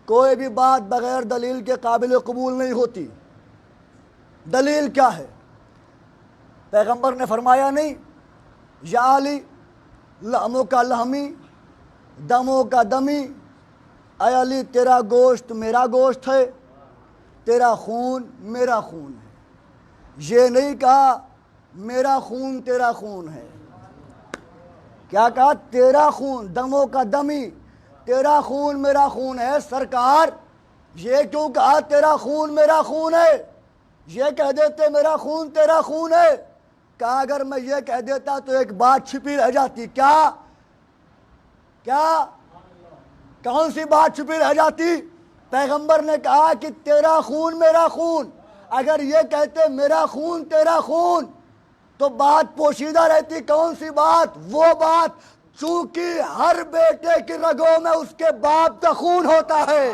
S4: کوئی بھی بات بغیر دلیل کے قابل قبول نہیں ہوتی. دلیل کیا ہے؟ پیغمبر نے فرمایا نہیں یا علی لحموں کا لحمی دموں کا دمی، اے علی تیرا گوشت میرا گوشت ہے، تیرا خون میرا خون ہے. یہ نہیں کہا میرا خون تیرا خون ہے، کیا کہا؟ تیرا خون، دموں کا دمی، تیرا خون میرا خون ہے. سرکار یہ کیوں کہا تیرا خون میرا خون ہے؟ یہ کہہ دیتے میرا خون تیرا خون ہے. کہا اگر میں یہ کہہ دیتا تو ایک بات چھپی رہ جاتی. کیا کون سی بات چھپی رہ جاتی؟ پیغمبر نے کہا کہ تیرا خون میرا خون. اگر یہ کہتے میرا خون تیرا خون تو بات پوشیدہ رہتی. کون سی بات؟ وہ بات چونکہ ہر بیٹے کی رگوں میں اس کے باپ کا خون ہوتا ہے.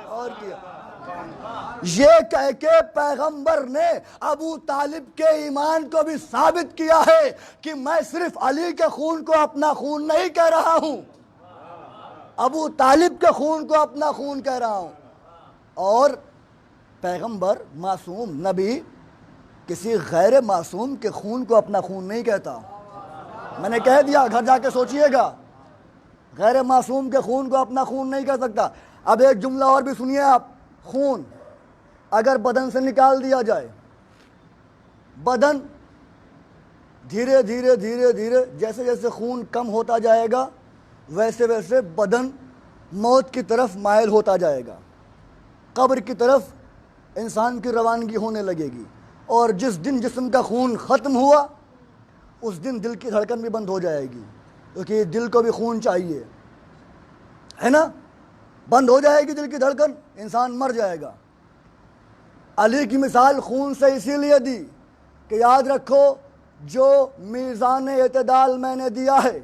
S4: اور کیا یہ کہہ کے پیغمبر نے ابو طالب کے ایمان کو بھی ثابت کیا ہے کہ میں صرف علی کے خون کو اپنا خون نہیں کہہ رہا ہوں، ابو طالب کے خون کو اپنا خون کہہ رہا ہوں. اور پیغمبر معصوم نبی کسی غیر معصوم کے خون کو اپنا خون نہیں کہتا. میں نے کہہ دیا، گھر جا کے سوچئے گا، غیر معصوم کے خون کو اپنا خون نہیں کہہ سکتا. اب ایک جملہ اور بھی سنیے آپ. خون اگر بدن سے نکال دیا جائے، بدن دھیرے دھیرے دھیرے دھیرے جیسے جیسے خون کم ہوتا جائے گا ویسے ویسے بدن موت کی طرف مائل ہوتا جائے گا، قبر کی طرف انسان کی روانگی ہونے لگے گی. اور جس دن جسم کا خون ختم ہوا اس دن دل کی دھڑکن بھی بند ہو جائے گی، کیونکہ دل کو بھی خون چاہیے، ہے نا؟ بند ہو جائے گی دل کی دھڑکن، انسان مر جائے گا. علی کی مثال خون سے اسی لیے دی کہ یاد رکھو جو میزان اعتدال میں نے دیا ہے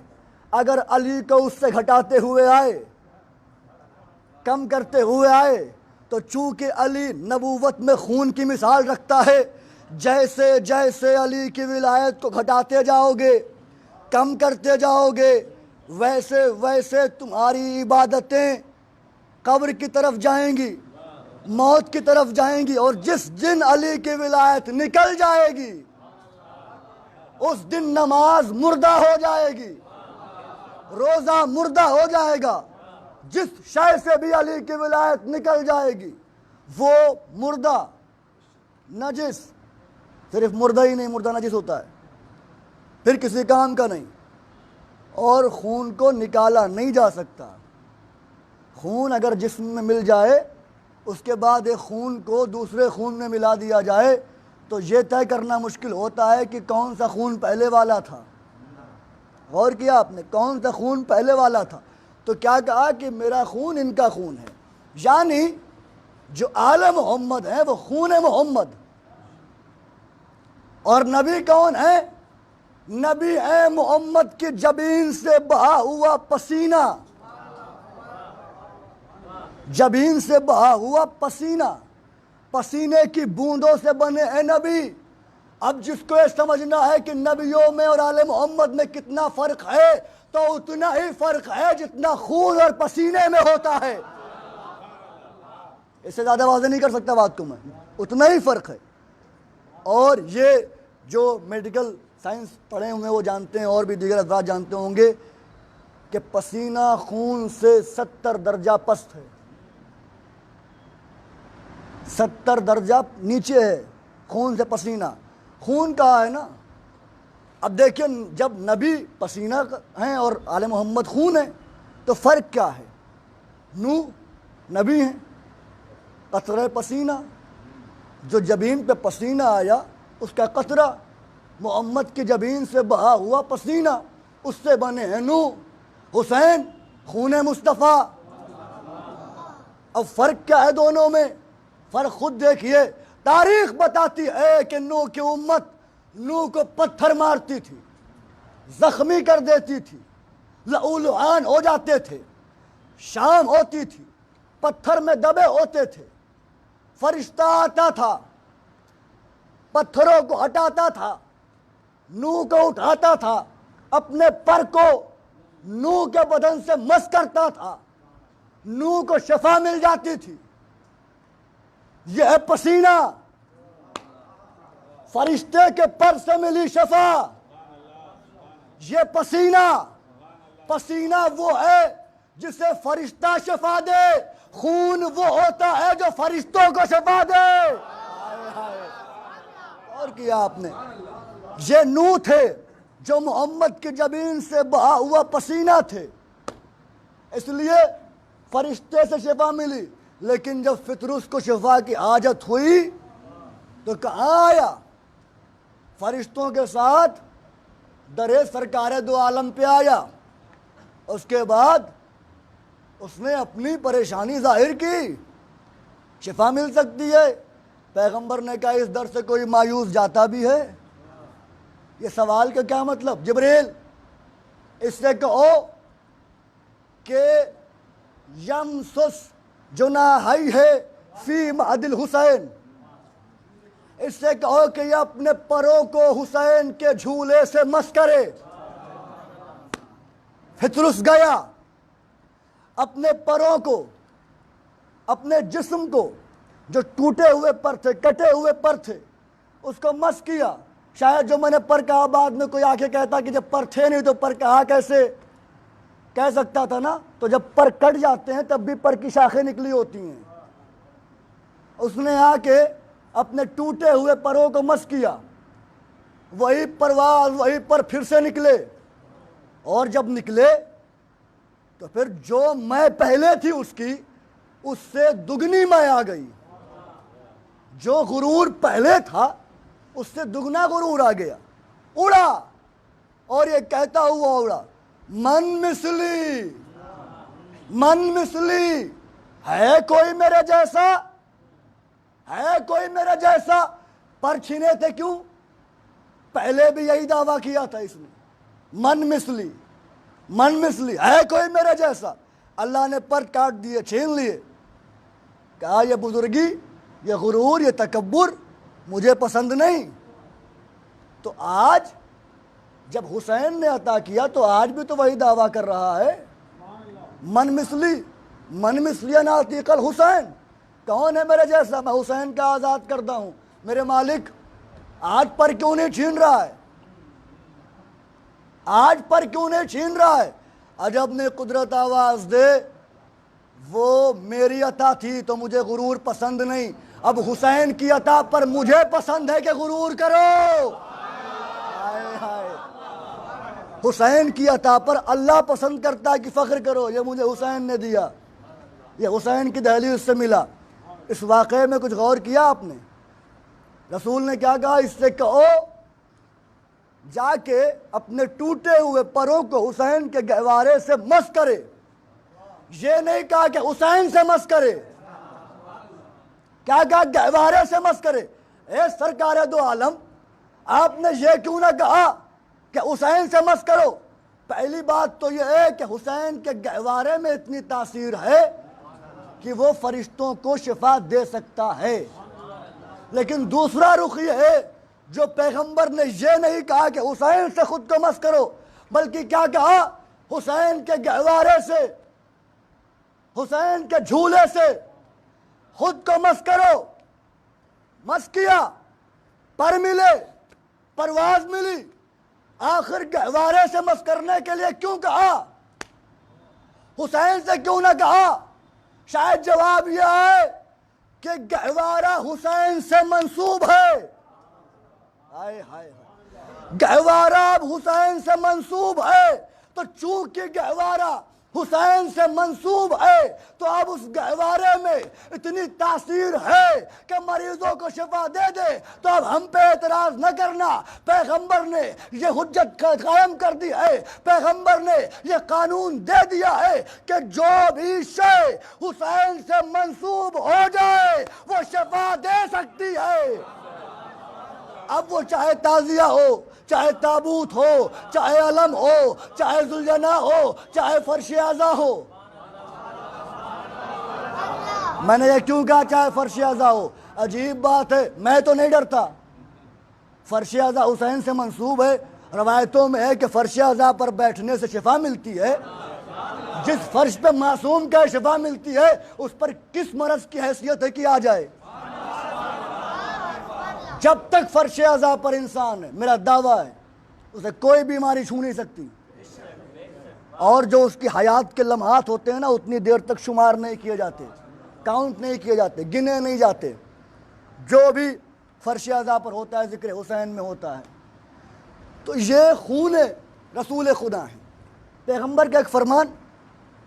S4: اگر علی کو اس سے گھٹاتے ہوئے آئے، کم کرتے ہوئے آئے، تو چونکہ علی نبوت میں خون کی مثال رکھتا ہے، جیسے جیسے علی کی ولایت کو گھٹاتے جاؤ گے، کم کرتے جاؤ گے، ویسے ویسے تمہاری عبادتیں قبر کی طرف جائیں گی، موت کی طرف جائیں گی. اور جس دن علی کی ولایت نکل جائے گی اس دن نماز مردہ ہو جائے گی، روزہ مردہ ہو جائے گا،
S3: جس شے سے بھی علی کی ولایت نکل جائے گی وہ مردہ نجس، صرف مردہ ہی نہیں، مردہ نجس ہوتا ہے، پھر کسی کام کا نہیں، اور خون کو نکالا نہیں جا سکتا۔ خون اگر جسم میں مل جائے اس کے بعد ایک خون کو دوسرے خون میں ملا دیا جائے تو یہ طے کرنا مشکل ہوتا ہے کہ کون سا خون پہلے والا تھا۔ غور کیا آپ نے، کون سا خون پہلے والا تھا؟ تو کیا کہا کہ میرا خون ان کا خون ہے، یعنی جو آل محمد ہے وہ خون محمد۔ اور نبی کون ہے؟ نبی ہے محمد کی جبین سے بہا ہوا پسینہ، جبین سے بہا ہوا پسینہ، پسینے کی بوندوں سے بنے ہیں نبی۔ اب جس کو یہ سمجھنا ہے کہ نبیوں میں اور آل محمد میں کتنا فرق ہے تو اتنا ہی فرق ہے جتنا خون اور پسینے میں ہوتا ہے، اس سے زیادہ واضح نہیں کر سکتا بات کو میں، اتنا ہی فرق ہے۔ اور یہ جو میڈیکل سائنس پڑھے ہوئے وہ جانتے ہیں، اور بھی دیگر افراد جانتے ہوں گے کہ پسینہ خون سے 70 درجہ پست ہے، 70 درجہ نیچے ہے خون سے پسینہ۔ خون کہا ہے نا، اب دیکھیں جب نبی پسینہ ہیں اور آل محمد خون ہے تو فرق کیا ہے؟ نبی ہیں قطرہ پسینہ، جو جبین پہ پسینہ آیا اس کا قطرہ، محمد کی جبین سے بہا ہوا پسینہ، اس سے بنے ہیں نو، حسین خون مصطفیٰ۔ اب فرق کیا ہے دونوں میں؟ فرق خود دیکھیے، تاریخ بتاتی ہے کہ نو کی امت نو کو پتھر مارتی تھی، زخمی کر دیتی تھی، لہولہان ہو جاتے تھے، شام ہوتی تھی، پتھر میں دبے ہوتے تھے، فرشتہ آتا تھا، پتھروں کو ہٹاتا تھا، نو کو اٹھاتا تھا، اپنے پر کو نو کے بدن سے مس کرتا تھا، نو کو شفا مل جاتی تھی۔ یہ ہے پسینہ، فرشتے کے پر سے ملی شفا۔ یہ پسینہ، پسینہ وہ ہے جسے فرشتہ شفا دے، خون وہ ہوتا ہے جو فرشتوں کو شفا دے۔ اور کیا آپ نے، یہ نو تھے جو محمد کی جبین سے بہا ہوا پسینہ تھے، اس لیے فرشتے سے شفا ملی۔ لیکن جب فطرس کو شفا کی حاجت ہوئی تو کہاں آیا؟ فرشتوں کے ساتھ درے سرکار دو عالم پہ آیا۔ اس کے بعد اس نے اپنی پریشانی ظاہر کی، شفا مل سکتی ہے۔ پیغمبر نے کہا اس در سے کوئی مایوس جاتا بھی ہے؟ یہ سوال کا کیا مطلب؟ جبریل اس سے کہو کہ یمسس جناحیہ فی مہد الحسین، اس سے کہو کہ یہ اپنے پروں کو حسین کے جھولے سے مس کرے۔ فطرس گیا، اپنے پروں کو، اپنے جسم کو جو ٹوٹے ہوئے پر تھے، کٹے ہوئے پر تھے، اس کو مس کیا۔ شاید جو میں نے پر کہا بعد میں کوئی آ کے کہتا کہ جب پر تھے نہیں تو پر کہا کیسے؟ کہہ سکتا تھا نا، تو جب پر کٹ جاتے ہیں تب بھی پر کی شاخیں نکلی ہوتی ہیں۔ اس نے آ کے اپنے ٹوٹے ہوئے پروں کو مس کیا، وہی پرواز، وہی پر پھر سے نکلے، اور جب نکلے تو پھر جو میں پہلے تھی اس کی، اس سے دگنی میں آ گئی۔ جو غرور پہلے تھا اس سے دگنا غرور آ گیا، اڑا، اور یہ کہتا ہوا اڑا، من مثلی، من مثلی، ہے کوئی میرے جیسا، ہے کوئی میرے جیسا۔ پر چھینے تھے کیوں؟ پہلے بھی یہی دعویٰ کیا تھا اس نے، من مثلی، من مثلی، ہے کوئی میرے جیسا۔ اللہ نے پر کاٹ دیے، چھین لیے، کہا یہ بزرگی، یہ غرور، یہ تکبر مجھے پسند نہیں۔ تو آج جب حسین نے عطا کیا تو آج بھی تو وہی دعویٰ کر رہا ہے، من مثلی، من مثلی ناطق الحسین، کون ہے میرے جیسا؟ میں حسین کا آزاد کردہ ہوں۔ میرے مالک آج پر کیوں نہیں چھین رہا ہے؟ آج پر کیوں نہیں چھین رہا ہے؟ جب اپنی قدرت آواز دے وہ میری عطا تھی تو مجھے غرور پسند نہیں، اب حسین کی عطا پر مجھے پسند ہے کہ غرور کرو۔ ہائے ہائے، حسین کی عطا پر اللہ پسند کرتا ہے کہ فخر کرو، یہ مجھے حسین نے دیا، یہ حسین کی دہلیز سے ملا۔ اس واقعے میں کچھ غور کیا آپ نے؟ رسول نے کیا کہا؟ اس سے کہو جا کے اپنے ٹوٹے ہوئے پروں کو حسین کے گہوارے سے مس کرے، یہ نہیں کہا کہ حسین سے مس کرے، کیا کہا؟ گہوارے سے مس کرے۔ اے سرکار دو عالم، آپ نے یہ کیوں نہ کہا کہ حسین سے مس کرو؟ پہلی بات تو یہ ہے کہ حسین کے گہوارے میں اتنی تاثیر ہے کہ وہ فرشتوں کو شفا دے سکتا ہے، لیکن دوسرا رخ یہ ہے جو پیغمبر نے یہ نہیں کہا کہ حسین سے خود کو مس کرو، بلکہ کیا کہا؟ حسین کے گہوارے سے، حسین کے جھولے سے خود کو مس کرو۔ مس کیا، پر ملے، پرواز ملی، آخر گہوارے سے مس کرنے کے لیے کیوں کہا؟ حسین سے کیوں نہ کہا؟ شاید جواب یہ ہے کہ گہوارہ حسین سے منسوب ہے۔ ہائے ہائے، گہوارہ اب حسین سے منسوب ہے، تو چونکہ گہوارہ حسین سے منسوب ہے تو اب اس گہوارے میں اتنی تاثیر ہے کہ مریضوں کو شفا دے دے، تو اب ہم پہ اعتراض نہ کرنا۔ پیغمبر نے یہ حجت قائم کر دی ہے، پیغمبر نے یہ قانون دے دیا ہے کہ جو بھی شے حسین سے منسوب ہو جائے وہ شفا دے سکتی ہے۔ اب وہ چاہے تعزیہ ہو، چاہے تابوت ہو، چاہے علم ہو، چاہے ذوالجناح ہو، چاہے فرش اعضا ہو۔ میں نے یہ کیوں کہا چاہے فرش اعضا ہو؟ عجیب بات ہے، میں تو نہیں ڈرتا۔ فرش اعضا حسین سے منسوب ہے، روایتوں میں ہے کہ فرش اعضا پر بیٹھنے سے شفا ملتی ہے۔ جس فرش پہ معصوم کا شفا ملتی ہے اس پر کس مرض کی حیثیت ہے کہ آ جائے؟ جب تک فرش اعضا پر انسان ہے، میرا دعویٰ ہے اسے کوئی بیماری چھو نہیں سکتی، اور جو اس کی حیات کے لمحات ہوتے ہیں نا اتنی دیر تک شمار نہیں کیے جاتے، کاؤنٹ نہیں کیے جاتے، گنے نہیں جاتے۔ جو بھی فرش اعضا پر ہوتا ہے ذکر حسین میں ہوتا ہے۔ تو یہ خون رسول خدا ہے، پیغمبر کا ایک فرمان۔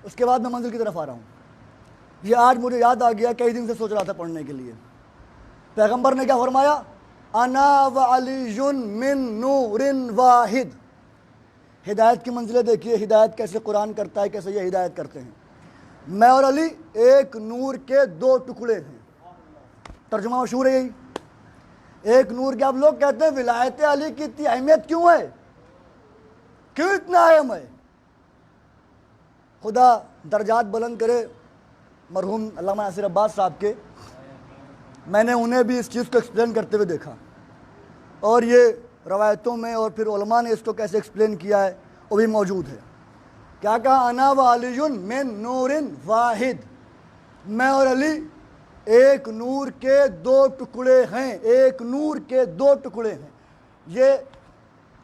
S3: اس کے بعد میں منزل کی طرف آ رہا ہوں۔ یہ آج مجھے یاد آ گیا، کئی دن سے سوچ رہا تھا پڑھنے کے لیے۔ پیغمبر نے کیا فرمایا؟ انا وعلی من نور واحد۔ ہدایت کی منزلیں دیکھیے، ہدایت کیسے قرآن کرتا ہے، کیسے یہ ہدایت کرتے ہیں۔ میں اور علی ایک نور کے دو ٹکڑے ہیں، ترجمہ مشہور ہے یہی۔ ایک نور کے، اب لوگ کہتے ہیں ولایت علی کی اتنی اہمیت کیوں ہے، کیوں اتنا اہم ہے؟ خدا درجات بلند کرے مرحوم علامہ ناصر عباس صاحب کے، میں نے انہیں بھی اس چیز کو ایکسپلین کرتے ہوئے دیکھا، اور یہ روایتوں میں اور پھر علماء نے اس کو کیسے ایکسپلین کیا ہے وہ بھی موجود ہے۔ کیا کہا؟ انا و علی من نور واحد، میں اور علی ایک نور کے دو ٹکڑے ہیں، ایک نور کے دو ٹکڑے ہیں۔ یہ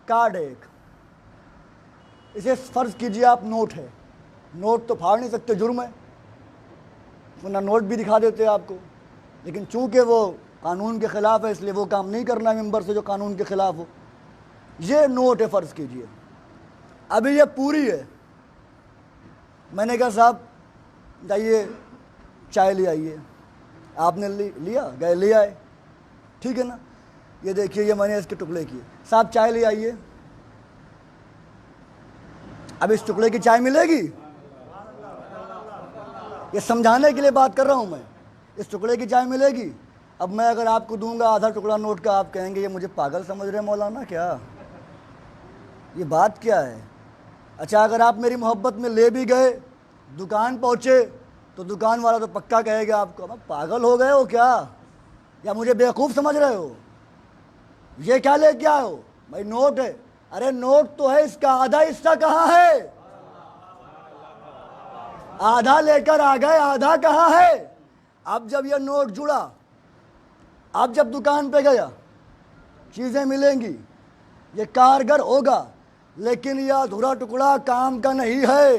S3: کارڈ ہے ایک، اسے فرض کیجئے آپ نوٹ ہے، نوٹ تو پھاڑ نہیں سکتے، جرم ہے، ورنہ نوٹ بھی دکھا دیتے آپ کو، لیکن چونکہ وہ قانون کے خلاف ہے اس لیے وہ کام نہیں کرنا ممبر سے جو قانون کے خلاف ہو۔ یہ نوٹ ہے فرض کیجئے، ابھی یہ پوری ہے۔ میں نے کہا صاحب جائیے چائے لے آئیے، آپ نے لیا، گئے لے آئے، ٹھیک ہے نا؟ یہ دیکھیے یہ میں نے اس کے ٹکڑے کیے، صاحب چائے لے آئیے۔ اب اس ٹکڑے کی چائے ملے گی؟ یہ سمجھانے کے لیے بات کر رہا ہوں میں، اس ٹکڑے کی چائے ملے گی؟ اب میں اگر آپ کو دوں گا آدھا ٹکڑا نوٹ کا، آپ کہیں گے یہ مجھے پاگل سمجھ رہے ہیں مولانا، کیا یہ بات کیا ہے؟ اچھا اگر آپ میری محبت میں لے بھی گئے، دکان پہنچے تو دکان والا تو پکا کہے گا آپ کو پاگل ہو گئے ہو کیا، یا مجھے بیوقوف سمجھ رہے ہو، یہ کیا لے کے آئے ہو؟ بھائی نوٹ ہے۔ ارے نوٹ تو ہے، اس کا آدھا حصہ کہاں ہے؟ آدھا لے کر آ گئے، آدھا کہاں ہے؟ اب جب یہ نوٹ جڑا، اب جب دکان پہ گیا، چیزیں ملیں گی، یہ کارگر ہوگا، لیکن یہ ادھورا ٹکڑا کام کا نہیں ہے۔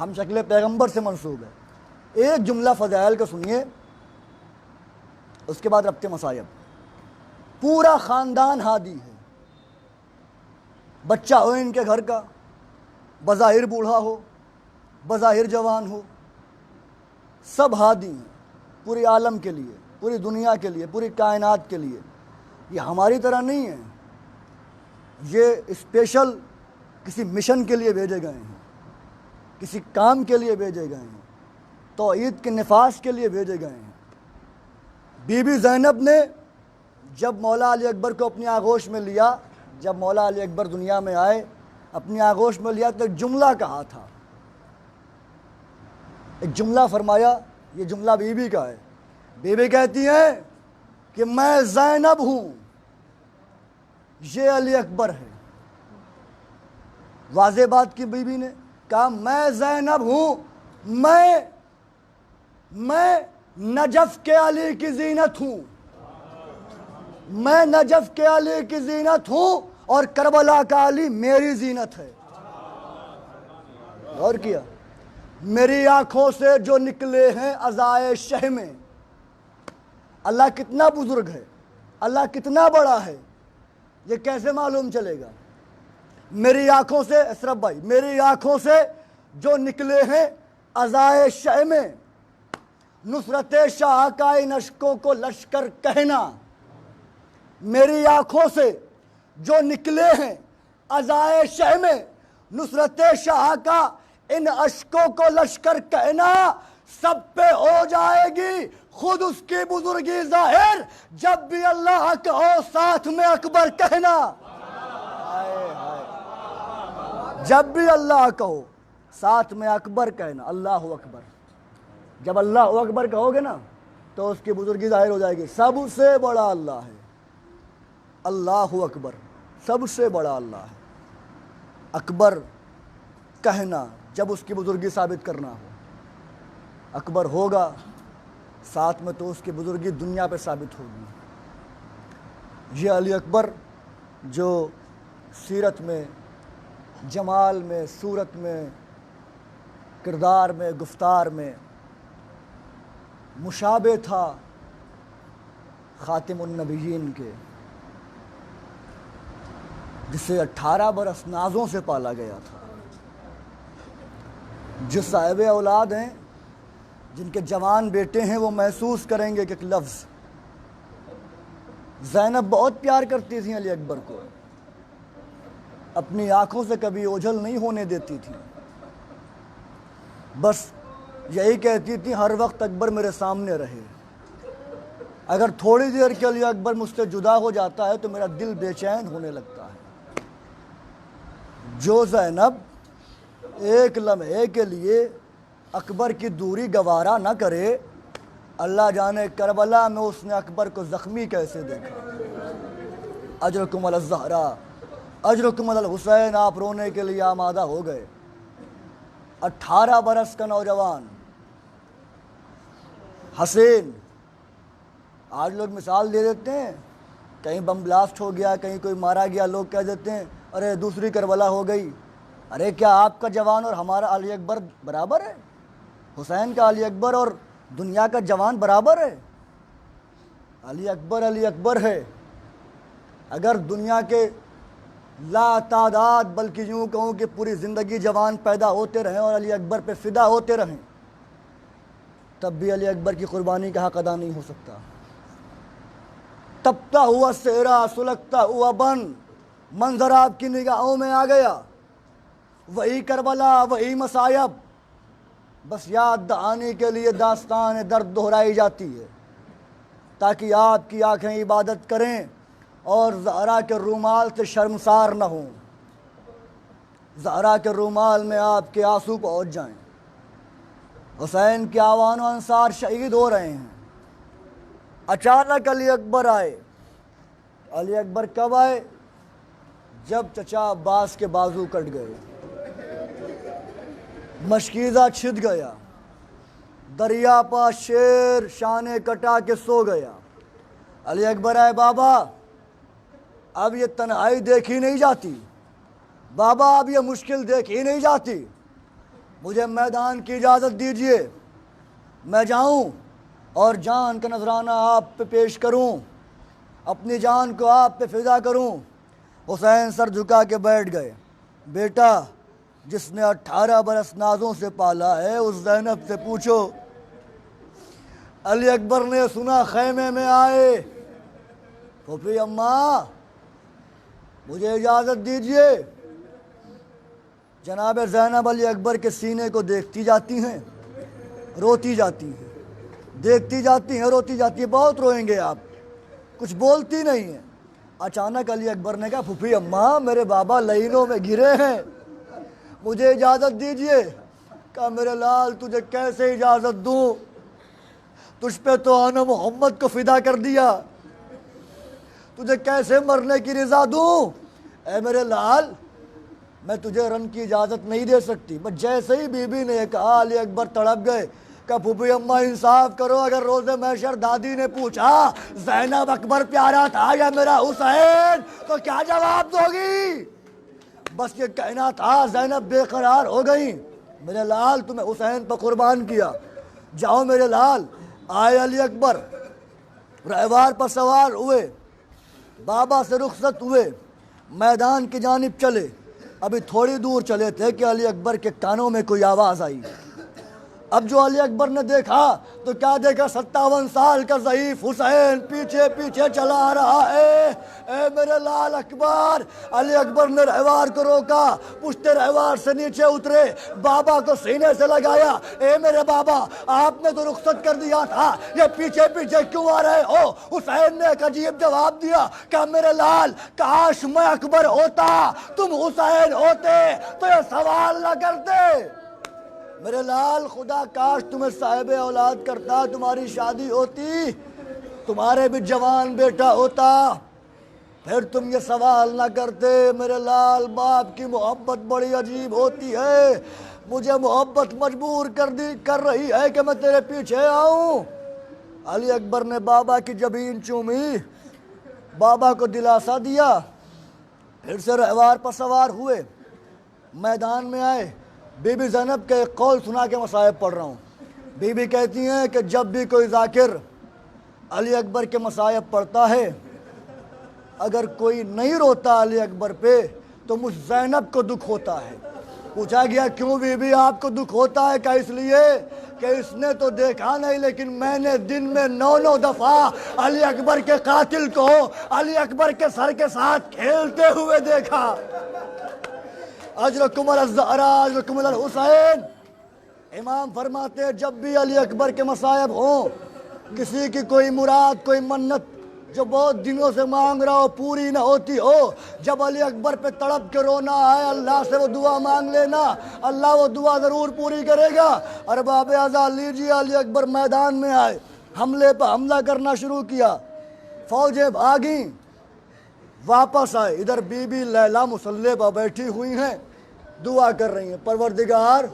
S3: ہم شکل پیغمبر سے منسوب ہے۔ ایک جملہ فضائل کا سنیے، اس کے بعد ربط مصائب۔ پورا خاندان ہادی ہے، بچہ ہو ان کے گھر کا، بظاہر بوڑھا ہو بظاہر جوان ہو، سب ہادی ہیں پورے عالم کے لیے، پوری دنیا کے لیے، پوری کائنات کے لیے۔ یہ ہماری طرح نہیں ہے، یہ اسپیشل کسی مشن کے لیے بھیجے گئے ہیں، کسی کام کے لیے بھیجے گئے ہیں، توحید کے نفاذ کے لیے بھیجے گئے ہیں۔ بی بی زینب نے جب مولا علی اکبر کو اپنی آغوش میں لیا، جب مولا علی اکبر دنیا میں آئے اپنی آغوش میں لیا تو ایک جملہ کہا تھا، ایک جملہ فرمایا، یہ جملہ بی بی کا ہے۔ بی بی کہتی ہیں کہ میں زینب ہوں، یہ علی اکبر ہے۔ واضح بات کی بی بی نے کہا میں زینب ہوں، میں نجف کے علی کی زینت ہوں، میں نجف کے علی کی زینت ہوں اور کربلا کا علی میری زینت ہے۔ اور کیا، میری آنکھوں سے جو نکلے ہیں عزائے شہ میں۔ اللہ کتنا بزرگ ہے، اللہ کتنا بڑا ہے، یہ کیسے معلوم چلے گا؟ میری آنکھوں سے، اشرف بھائی، میری آنکھوں سے جو نکلے ہیں عزائے شہ میں، نصرت شاہ کا ان اشکوں کو لشکر کہنا۔ میری آنکھوں سے جو نکلے ہیں عزائے شہ میں، نصرت شاہ کا ان اشکوں کو لشکر کہنا، سب پہ ہو جائے گی خود اس کی بزرگی ظاہر، جب بھی اللہ کہو ساتھ میں اکبر کہنا۔ جب بھی اللہ کہو ساتھ میں اکبر کہنا، اللہ اکبر۔ جب اللہ اکبر کہو گے نا تو اس کی بزرگی ظاہر ہو جائے گی۔ سب سے بڑا اللہ ہے، اللہ اکبر، سب سے بڑا اللہ ہے۔ اکبر کہنا جب اس کی بزرگی ثابت کرنا ہو، اکبر ہوگا ساتھ میں تو اس کی بزرگی دنیا پہ ثابت ہوگی۔ یہ علی اکبر جو سیرت میں، جمال میں، صورت میں، کردار میں، گفتار میں مشابہ تھا خاتم النبیین کے، جسے 18 برس نازوں سے پالا گیا تھا، جو صاحب اولاد ہیں، جن کے جوان بیٹے ہیں، وہ محسوس کریں گے کہ ایک لفظ، زینب بہت پیار کرتی تھیں علی اکبر کو، اپنی آنکھوں سے کبھی اوجھل نہیں ہونے دیتی تھی، بس یہی کہتی تھی ہر وقت اکبر میرے سامنے رہے۔ اگر تھوڑی دیر کے لیے اکبر مجھ سے جدا ہو جاتا ہے تو میرا دل بے چین ہونے لگتا ہے۔ جو زینب ایک لمحے کے لیے اکبر کی دوری گوارا نہ کرے، اللہ جانے کربلا میں اس نے اکبر کو زخمی کیسے دیکھا۔ اجرکم علی الزہرا، اجرکم علی الحسین، آپ رونے کے لیے آمادہ ہو گئے۔ 18 برس کا نوجوان حسین، آج لوگ مثال دے دیتے ہیں، کہیں بم بلاسٹ ہو گیا، کہیں کوئی مارا گیا، لوگ کہہ دیتے ہیں ارے دوسری کربلا ہو گئی۔ ارے کیا آپ کا جوان اور ہمارا علی اکبر برابر ہے؟ حسین کا علی اکبر اور دنیا کا جوان برابر ہے؟ علی اکبر ہے۔ اگر دنیا کے لا تعداد، بلکہ یوں کہوں کہ پوری زندگی جوان پیدا ہوتے رہیں اور علی اکبر پہ فدا ہوتے رہیں، تب بھی علی اکبر کی قربانی کا حق ادا نہیں ہو سکتا۔ تپتا ہوا صحرا، سلگتا ہوا بن، منظر آپ کی نگاہوں میں آ گیا، وہی کربلا، وہی مصائب، بس یاد دہانی کے لیے داستان درد دہرائی جاتی ہے تاکہ آپ کی آنکھیں عبادت کریں اور زہرا کے رومال سے شرمسار نہ ہوں، زہرا کے رومال میں آپ کے آنسو پہنچ جائیں۔ حسین کے آوان و انصار شہید ہو رہے ہیں، اچانک علی اکبر آئے۔ علی اکبر کب آئے؟ جب چچا عباس کے بازو کٹ گئے، مشکیزہ چھد گیا، دریا پا شیر شانے کٹا کے سو گیا۔ علی اکبر آئے، بابا اب یہ تنہائی دیکھی نہیں جاتی، بابا اب یہ مشکل دیکھی نہیں جاتی، مجھے میدان کی اجازت دیجیے، میں جاؤں اور جان کا نذرانہ آپ پہ پیش کروں، اپنی جان کو آپ پہ فدا کروں۔ حسین سر جھکا کے بیٹھ گئے۔ بیٹا جس نے 18 برس نازوں سے پالا ہے اس زینب سے پوچھو۔ علی اکبر نے سنا خیمے میں آئے، پھوپھی اماں مجھے اجازت دیجیے۔ جناب زینب علی اکبر کے سینے کو دیکھتی جاتی ہیں، روتی جاتی ہیں، دیکھتی جاتی ہیں، روتی جاتی ہیں۔ بہت روئیں گے آپ، کچھ بولتی نہیں ہیں۔ اچانک علی اکبر نے کہا پھوپھی اماں میرے بابا لعینوں میں گرے ہیں، مجھے اجازت دیجیے۔ کہا میرے لال تجھے کیسے اجازت دوں، تجھ پہ تو آنا محمد کو فدا کر دیا، تجھے کیسے مرنے کی رضا دوں۔ اے میرے لال میں تجھے رن کی اجازت نہیں دے سکتی۔ بس جیسے ہی بی بی نے کہا علی اکبر تڑپ گئے۔ کہا پھوپھی اماں انصاف کرو، اگر روز محشر دادی نے پوچھا زینب اکبر پیارا تھا یا میرا حسین تو کیا جواب دو گی؟ بس یہ کہنا تھا زینب بے قرار ہو گئی، میرے لال تمہیں حسین پر قربان کیا، جاؤ میرے لال۔ آئے علی اکبر، رہوار پر سوار ہوئے، بابا سے رخصت ہوئے، میدان کی جانب چلے۔ ابھی تھوڑی دور چلے تھے کہ علی اکبر کے کانوں میں کوئی آواز آئی۔ اب جو علی اکبر نے دیکھا تو کیا دیکھا، 57 سال کا ضعیف حسین پیچھے پیچھے چلا آ رہا ہے۔ اے میرے لال اکبر! علی اکبر نے رہوار کو روکا، پشتے رہوار سے نیچے اترے، بابا کو سینے سے لگایا۔ اے میرے بابا آپ نے تو رخصت کر دیا تھا، یہ پیچھے پیچھے کیوں آ رہے ہو؟ حسین نے ایک عجیب جواب دیا کہ میرے لال کاش میں اکبر ہوتا تم حسین ہوتے تو یہ سوال نہ کرتے۔ میرے لال خدا کاش تمہیں صاحب اولاد کرتا، تمہاری شادی ہوتی، تمہارے بھی جوان بیٹا ہوتا، پھر تم یہ سوال نہ کرتے۔ میرے لال باپ کی محبت بڑی عجیب ہوتی ہے، مجھے محبت مجبور کر رہی ہے کہ میں تیرے پیچھے آؤں۔ علی اکبر نے بابا کی جبین چومی، بابا کو دلاسا دیا، پھر سے رہوار پر سوار ہوئے، میدان میں آئے۔ بی بی زینب کا ایک قول سنا کے مصائب پڑھ رہا ہوں۔ بی بی کہتی ہیں کہ جب بھی کوئی ذاکر علی اکبر کے مصائب پڑھتا ہے، اگر کوئی نہیں روتا علی اکبر پہ تو مجھ زینب کو دکھ ہوتا ہے۔ پوچھا گیا کیوں بی بی آپ کو دکھ ہوتا ہے؟ کہ اس لیے کہ اس نے تو دیکھا نہیں لیکن میں نے دن میں 9 دفعہ علی اکبر کے قاتل کو علی اکبر کے سر کے ساتھ کھیلتے ہوئے دیکھا۔ اجرکم الزہراء اجرکم الحسین۔ امام فرماتے ہیں جب بھی علی اکبر کے مصائب ہوں، کسی کی کوئی مراد کوئی منت جو بہت دنوں سے مانگ رہا ہو پوری نہ ہوتی ہو، جب علی اکبر پہ تڑپ کے رونا ہے اللہ سے وہ دعا مانگ لینا، اللہ وہ دعا ضرور پوری کرے گا۔ ارباب اعضاء لیجیے علی اکبر میدان میں آئے، حملے پہ حملہ کرنا شروع کیا، فوجیں بھاگیں، واپس آئے۔ ادھر بی بی لیلا مصلی پر بیٹھی ہوئی ہیں، دعا کر رہی ہیں پروردگار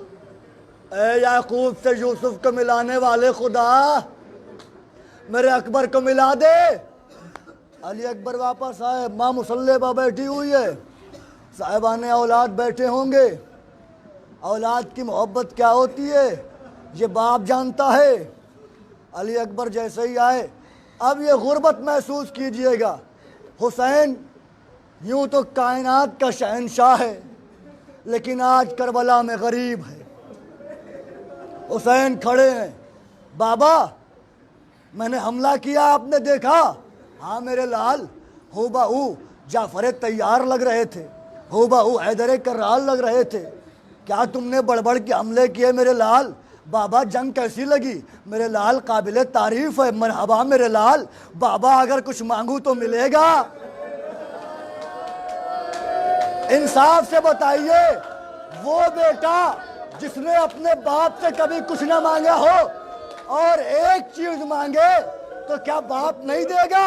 S3: اے یعقوب سے یوسف کو ملانے والے خدا میرے اکبر کو ملا دے۔ علی اکبر واپس آئے، ماں مصلی پر بیٹھی ہوئی ہے، صاحبان اولاد بیٹھے ہوں گے۔ اولاد کی محبت کیا ہوتی ہے یہ باپ جانتا ہے۔ علی اکبر جیسے ہی آئے، اب یہ غربت محسوس کیجئے گا۔ حسین یوں تو کائنات کا شہنشاہ ہے لیکن آج کربلا میں غریب ہے۔ حسین کھڑے ہیں، بابا میں نے حملہ کیا آپ نے دیکھا؟ ہاں میرے لال، ہو بہو جعفر طیار لگ رہے تھے، ہو بہو حیدر کرال لگ رہے تھے، کیا تم نے بڑبڑ کے حملے کیے میرے لال؟ بابا جنگ کیسی لگی؟ میرے لال قابل تعریف ہے، مرحبا میرے لال، بابا اگر کچھ مانگوں تو ملے گا؟ انصاف سے بتائیے، وہ بیٹا جس نے اپنے باپ سے کبھی کچھ نہ مانگا ہو اور ایک چیز مانگے تو کیا باپ نہیں دے گا؟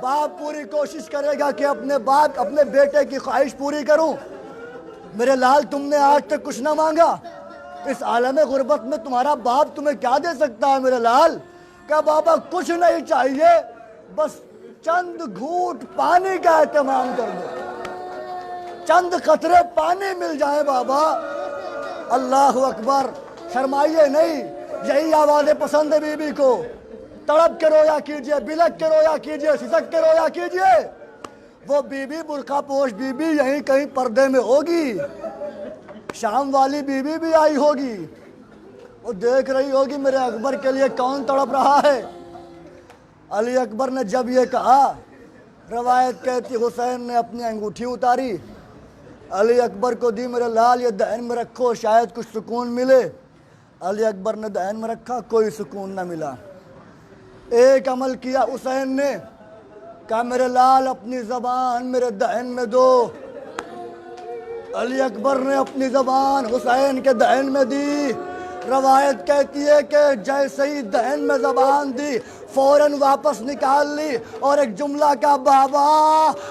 S3: باپ پوری کوشش کرے گا کہ اپنے بیٹے کی خواہش پوری کروں۔ میرے لال تم نے آج تک کچھ نہ مانگا، اس عالم غربت میں تمہارا باپ تمہیں کیا دے سکتا ہے میرے لال؟ کہ بابا کچھ نہیں چاہیے، بس چند گھونٹ پانی کا اہتمام کر دو، چند قطرے پانی مل جائے بابا، اللہ اکبر. شرمائیے نہیں, یہی آوازیں پسند ہے بی بی کو. تڑپ کے رویا کیجئے, بلک کے رویا کیجئے, سسک کے رویا کیجئے. وہ بی بی برقع پوش بی بی یہیں کہیں پردے میں ہوگی. شام والی بی بی بھی آئی ہوگی, وہ دیکھ رہی ہوگی میرے اکبر کے لیے کون تڑپ رہا ہے. علی اکبر نے جب یہ کہا, روایت کہتی حسین نے اپنی انگوٹھی اتاری, علی اکبر کو دی, میرے لال یہ دہن میں رکھو شاید کچھ سکون ملے. علی اکبر نے دہن میں رکھا, کوئی سکون نہ ملا. ایک عمل کیا حسین نے, کہا میرے لال اپنی زبان میرے دہن میں دو. علی اکبر نے اپنی زبان حسین کے دہن میں دی. روایت کہتی ہے کہ جیسے ہی دہن میں زبان دی فوراً واپس نکال لی اور ایک جملہ کا, بابا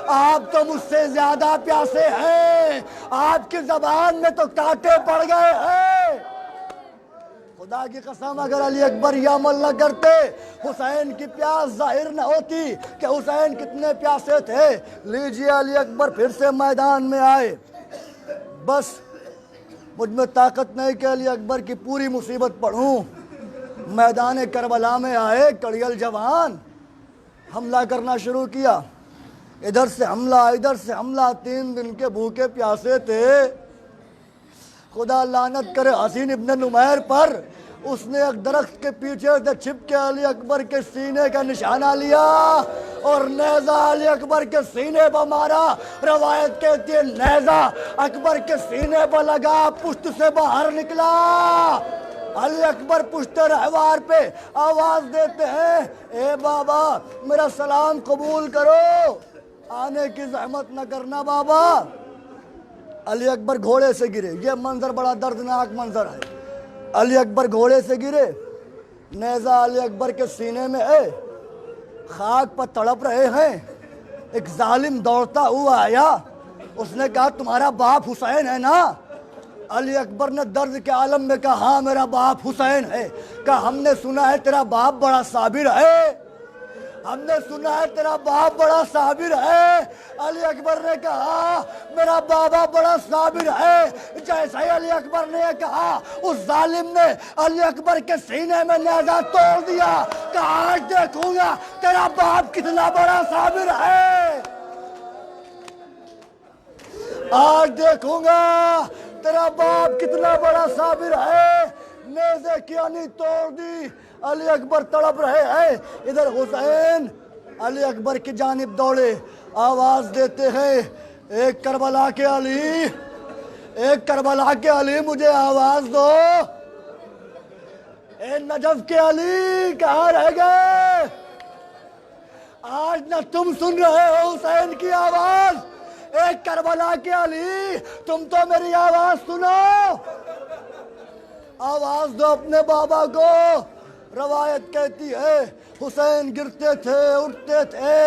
S3: آپ تو مجھ سے زیادہ پیاسے ہیں, آپ کی زبان میں تو کانٹے پڑ گئے ہیں. خدا کی قسم اگر علی اکبر یہ عمل نہ کرتے, حسین کی پیاس ظاہر نہ ہوتی کہ حسین کتنے پیاسے تھے. لیجیے علی اکبر پھر سے میدان میں آئے. بس مجھ میں طاقت نہیں کہ علی اکبر کی پوری مصیبت پڑھوں. میدان کربلا میں آئے کڑیل جوان, حملہ کرنا شروع کیا. ادھر سے حملہ ادھر سے حملہ. 3 دن کے بھوکے پیاسے تھے. خدا لعنت کرے حسین ابن نمیر پر, اس نے ایک درخت کے پیچھے سے چھپ کے علی اکبر کے سینے کا نشانہ لیا اور نیزہ علی اکبر کے سینے پر مارا. روایت کہتی ہے نیزہ اکبر کے سینے پر لگا, پشت سے باہر نکلا. علی اکبر پشت رہوار پہ آواز دیتے ہیں, اے بابا میرا سلام قبول کرو, آنے کی زحمت نہ کرنا بابا. علی اکبر گھوڑے سے گرے. یہ منظر بڑا دردناک منظر ہے. علی اکبر گھوڑے سے گرے, نیزہ علی اکبر کے سینے میں ہے, خاک پر تڑپ رہے ہیں. ایک ظالم دوڑتا ہوا آیا, اس نے کہا تمہارا باپ حسین ہے نا؟ علی اکبر نے درد کے عالم میں کہا ہاں میرا باپ حسین ہے. کہا ہم نے سنا ہے تیرا باپ بڑا صابر ہے, ہم نے سنا ہے تیرا باپ بڑا صابر ہے. علی اکبر نے کہا میرا بابا بڑا صابر ہے. جیسے ہی علی اکبر نے کہا, اس ظالم نے علی اکبر کے سینے میں نیزہ توڑ دیا. کہا آج دیکھوں گا تیرا باپ کتنا بڑا صابر ہے, آج دیکھوں گا تیرا باپ کتنا بڑا صابر ہے. نیزے کی آنی توڑ دی. علی اکبر تڑپ رہے ہیں. ادھر حسین علی اکبر کی جانب دوڑے, آواز دیتے ہیں ایک کربلا کے علی, ایک کربلا کے علی مجھے آواز دو. اے نجف کے علی کہاں رہ گئے؟ آج نہ تم سن رہے ہو حسین کی آواز, ایک کربلا کے علی تم تو میری آواز سنو, آواز دو اپنے بابا کو. روایت کہتی ہے حسین گرتے تھے اٹھتے تھے.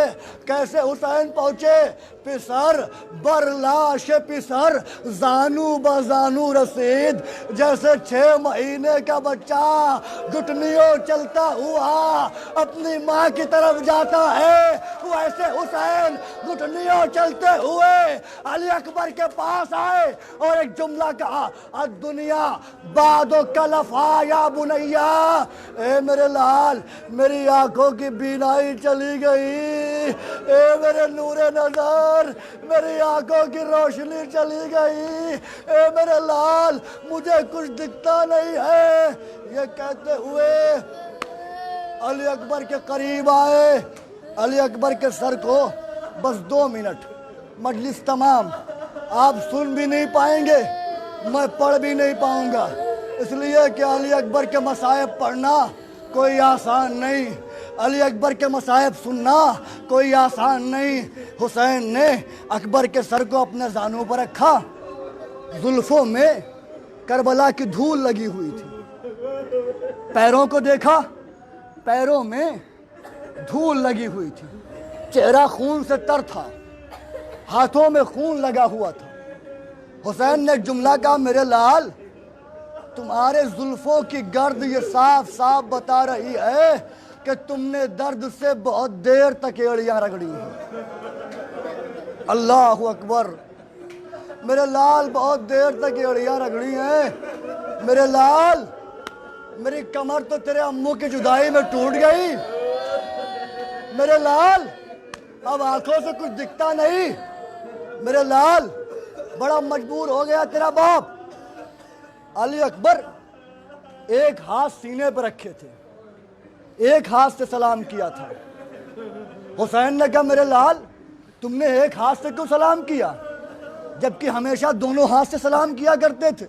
S3: کیسے حسین پہنچے؟ پسر بر لاش پسر زانو بزانو رسید. جیسے 6 مہینے کا بچہ گھٹنیوں چلتا ہوا اپنی ماں کی طرف جاتا ہے, ویسے حسین گھٹنیوں چلتے ہوئے علی اکبر کے پاس آئے اور ایک جملہ کہا, الدنیا بعد کلفا یا بنیا. اے میرے لال میری آنکھوں کی بینائی چلی گئی, اے میرے نور نظر میری آنکھوں کی روشنی چلی گئی, اے میرے لال مجھے کچھ دکھتا نہیں ہے. یہ کہتے ہوئے علی اکبر کے قریب آئے. علی اکبر کے سر کو بس 2 منٹ, مجلس تمام, آپ سن بھی نہیں پائیں گے, میں پڑھ بھی نہیں پاؤں گا, اس لیے کہ علی اکبر کے مصائب پڑھنا کوئی آسان نہیں, علی اکبر کے مصائب سننا کوئی آسان نہیں. حسین نے اکبر کے سر کو اپنے زانوں پر رکھا, زلفوں میں کربلا کی دھول لگی ہوئی تھی. پیروں کو دیکھا, پیروں میں دھول لگی ہوئی تھی. چہرہ خون سے تر تھا, ہاتھوں میں خون لگا ہوا تھا. حسین نے ایک جملہ کہا, میرے لال تمہارے زلفوں کی گرد یہ صاف صاف بتا رہی ہے کہ تم نے درد سے بہت دیر تک ایڑیاں رگڑی ہیں. اللہ اکبر. میرے لال بہت دیر تک ایڑیاں رگڑی ہیں میرے لال، میری کمر تو تیرے امو کی جدائی میں ٹوٹ گئی میرے لال، اب آنکھوں سے کچھ دکھتا نہیں میرے لال، بڑا مجبور ہو گیا تیرا باپ۔ علی اکبر ایک ہاتھ سینے پر رکھے تھے، ایک ہاتھ سے سلام کیا تھا۔ حسین نے کہا میرے لال تم نے ایک ہاتھ سے کیوں سلام کیا جبکہ ہمیشہ دونوں ہاتھ سے سلام کیا کرتے تھے؟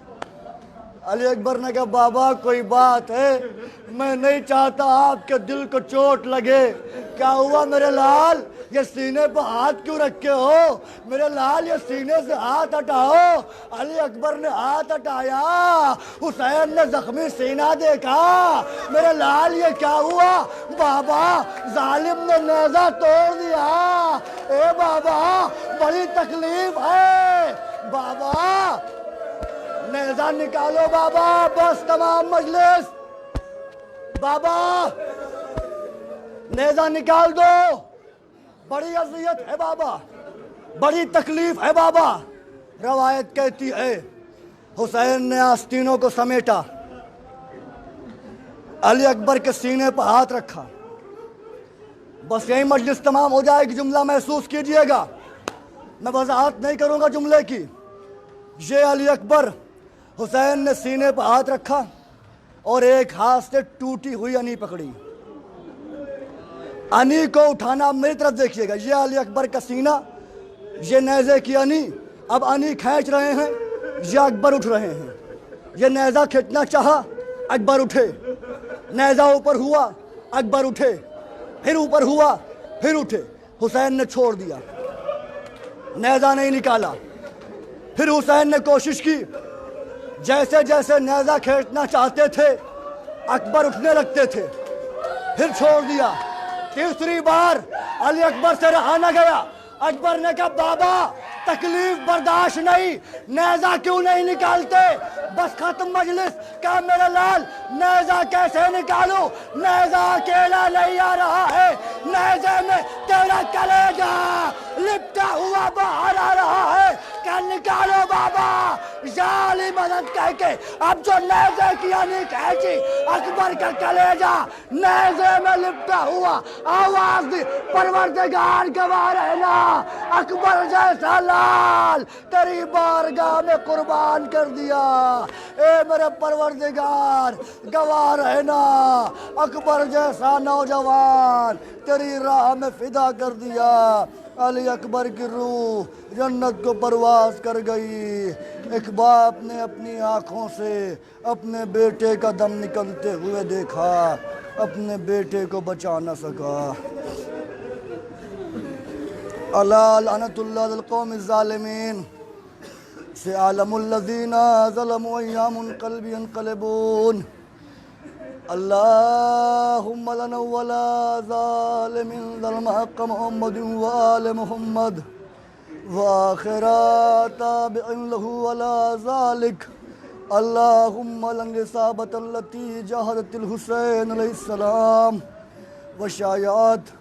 S3: علی اکبر نے کہا بابا کوئی بات ہے، میں نہیں چاہتا آپ کے دل کو چوٹ لگے۔ کیا ہوا میرے لال، یہ سینے پہ ہاتھ کیوں رکھے ہو؟ میرے لال یہ سینے سے ہاتھ ہٹاؤ۔ علی اکبر نے ہاتھ ہٹایا، حسین نے زخمی سینہ دیکھا۔ میرے لال یہ کیا ہوا؟ بابا ظالم نے نیزہ توڑ دیا۔ اے بابا بڑی تکلیف ہے بابا، نیزہ نکالو بابا، بس تمام مجلس، بابا نیزہ نکال دو، بڑی اذیت ہے بابا، بڑی تکلیف ہے بابا۔ روایت کہتی ہے حسین نے آستینوں کو سمیٹا، علی اکبر کے سینے پر ہاتھ رکھا۔ بس یہی مجلس تمام ہو جائے گی، جملہ محسوس کیجئے گا، میں وضاحت نہیں کروں گا جملے کی۔ یہ علی اکبر حسین نے سینے پر ہاتھ رکھا اور ایک ہاتھ سے ٹوٹی ہوئی انی پکڑی۔ انی کو اٹھانا میری طرف دیکھیے گا، یہ علی اکبر کا سینہ، یہ نیزے کی انی، اب انی کھینچ رہے ہیں، یہ اکبر اٹھ رہے ہیں۔ یہ نیزہ کھینچنا چاہا، اکبر اٹھے، نیزہ اوپر ہوا، اکبر اٹھے، پھر اوپر ہوا، پھر اٹھے، حسین نے چھوڑ دیا، نیزہ نہیں نکالا۔ پھر حسین نے کوشش کی، جیسے جیسے نیزہ کھینچنا چاہتے تھے اکبر اٹھنے لگتے تھے، پھر چھوڑ دیا۔ تیسری بار علی اکبر سے رہا نہ گیا، اکبر نے کہا بابا تکلیف برداشت نہیں، نیزہ کیوں نہیں نکالتے؟ بس ختم مجلس۔ کہا میرے لال نیزہ کیسے نکالوں؟ نیزہ اکیلا نہیں آ رہا ہے، نیزے میں تیرا کلیجہ لپٹا ہوا باہر آ رہا ہے۔ کہ نکالو بابا، یا علی مدد کہہ کے اب جو نیزے کی انی کھینچی، اکبر کا کلیجہ نیزے میں لپٹا ہوا، آواز دی پروردگار گواہ رہنا، اکبر جیسا لال تیری بارگاہ میں قربان کر دیا۔ اے میرے پروردگار گواہ رہنا، اکبر جیسا نوجوان تیری راہ میں فدا کر دیا۔ علی اکبر کی روح جنت کو پرواز کر گئی۔ ایک باپ نے اپنی آنکھوں سے اپنے بیٹے کا دم نکلتے ہوئے دیکھا، اپنے بیٹے کو بچا نہ سکا۔ الا لعنت اللہ للقوم الظالمین، سيعلم الذين ظلموا أيام القلب ينقلبون۔ اللهم لنا ولا ظالم ظلم حق محمد وآل محمد وآخر تابع له ولا ذلك۔ اللهم لنا الإصابة التي جاهدت الحسين عليه السلام وشايعت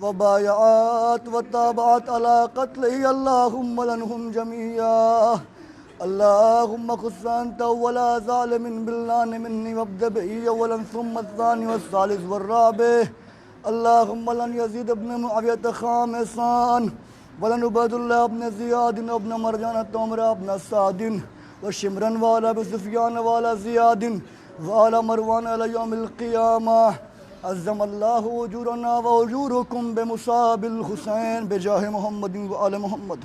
S3: وبايعت وتابعت على قتله، اللهم لنهم جميعا۔ اللهم خص أنت ولا ظالم باللان مني وابدأ به أولا ثم الثاني والثالث والرابع۔ اللهم لن يزيد ابن معاوية خامسا، ولن عبيد الله ابن زياد وابن مرجان تومر ابن سعد وشمرا وعلى أبي سفيان وعلى زياد وعلى مروان إلى يوم القيامة۔ عظم الله أجورنا وأجوركم بمصاب الحسين بجاه محمد وآل محمد۔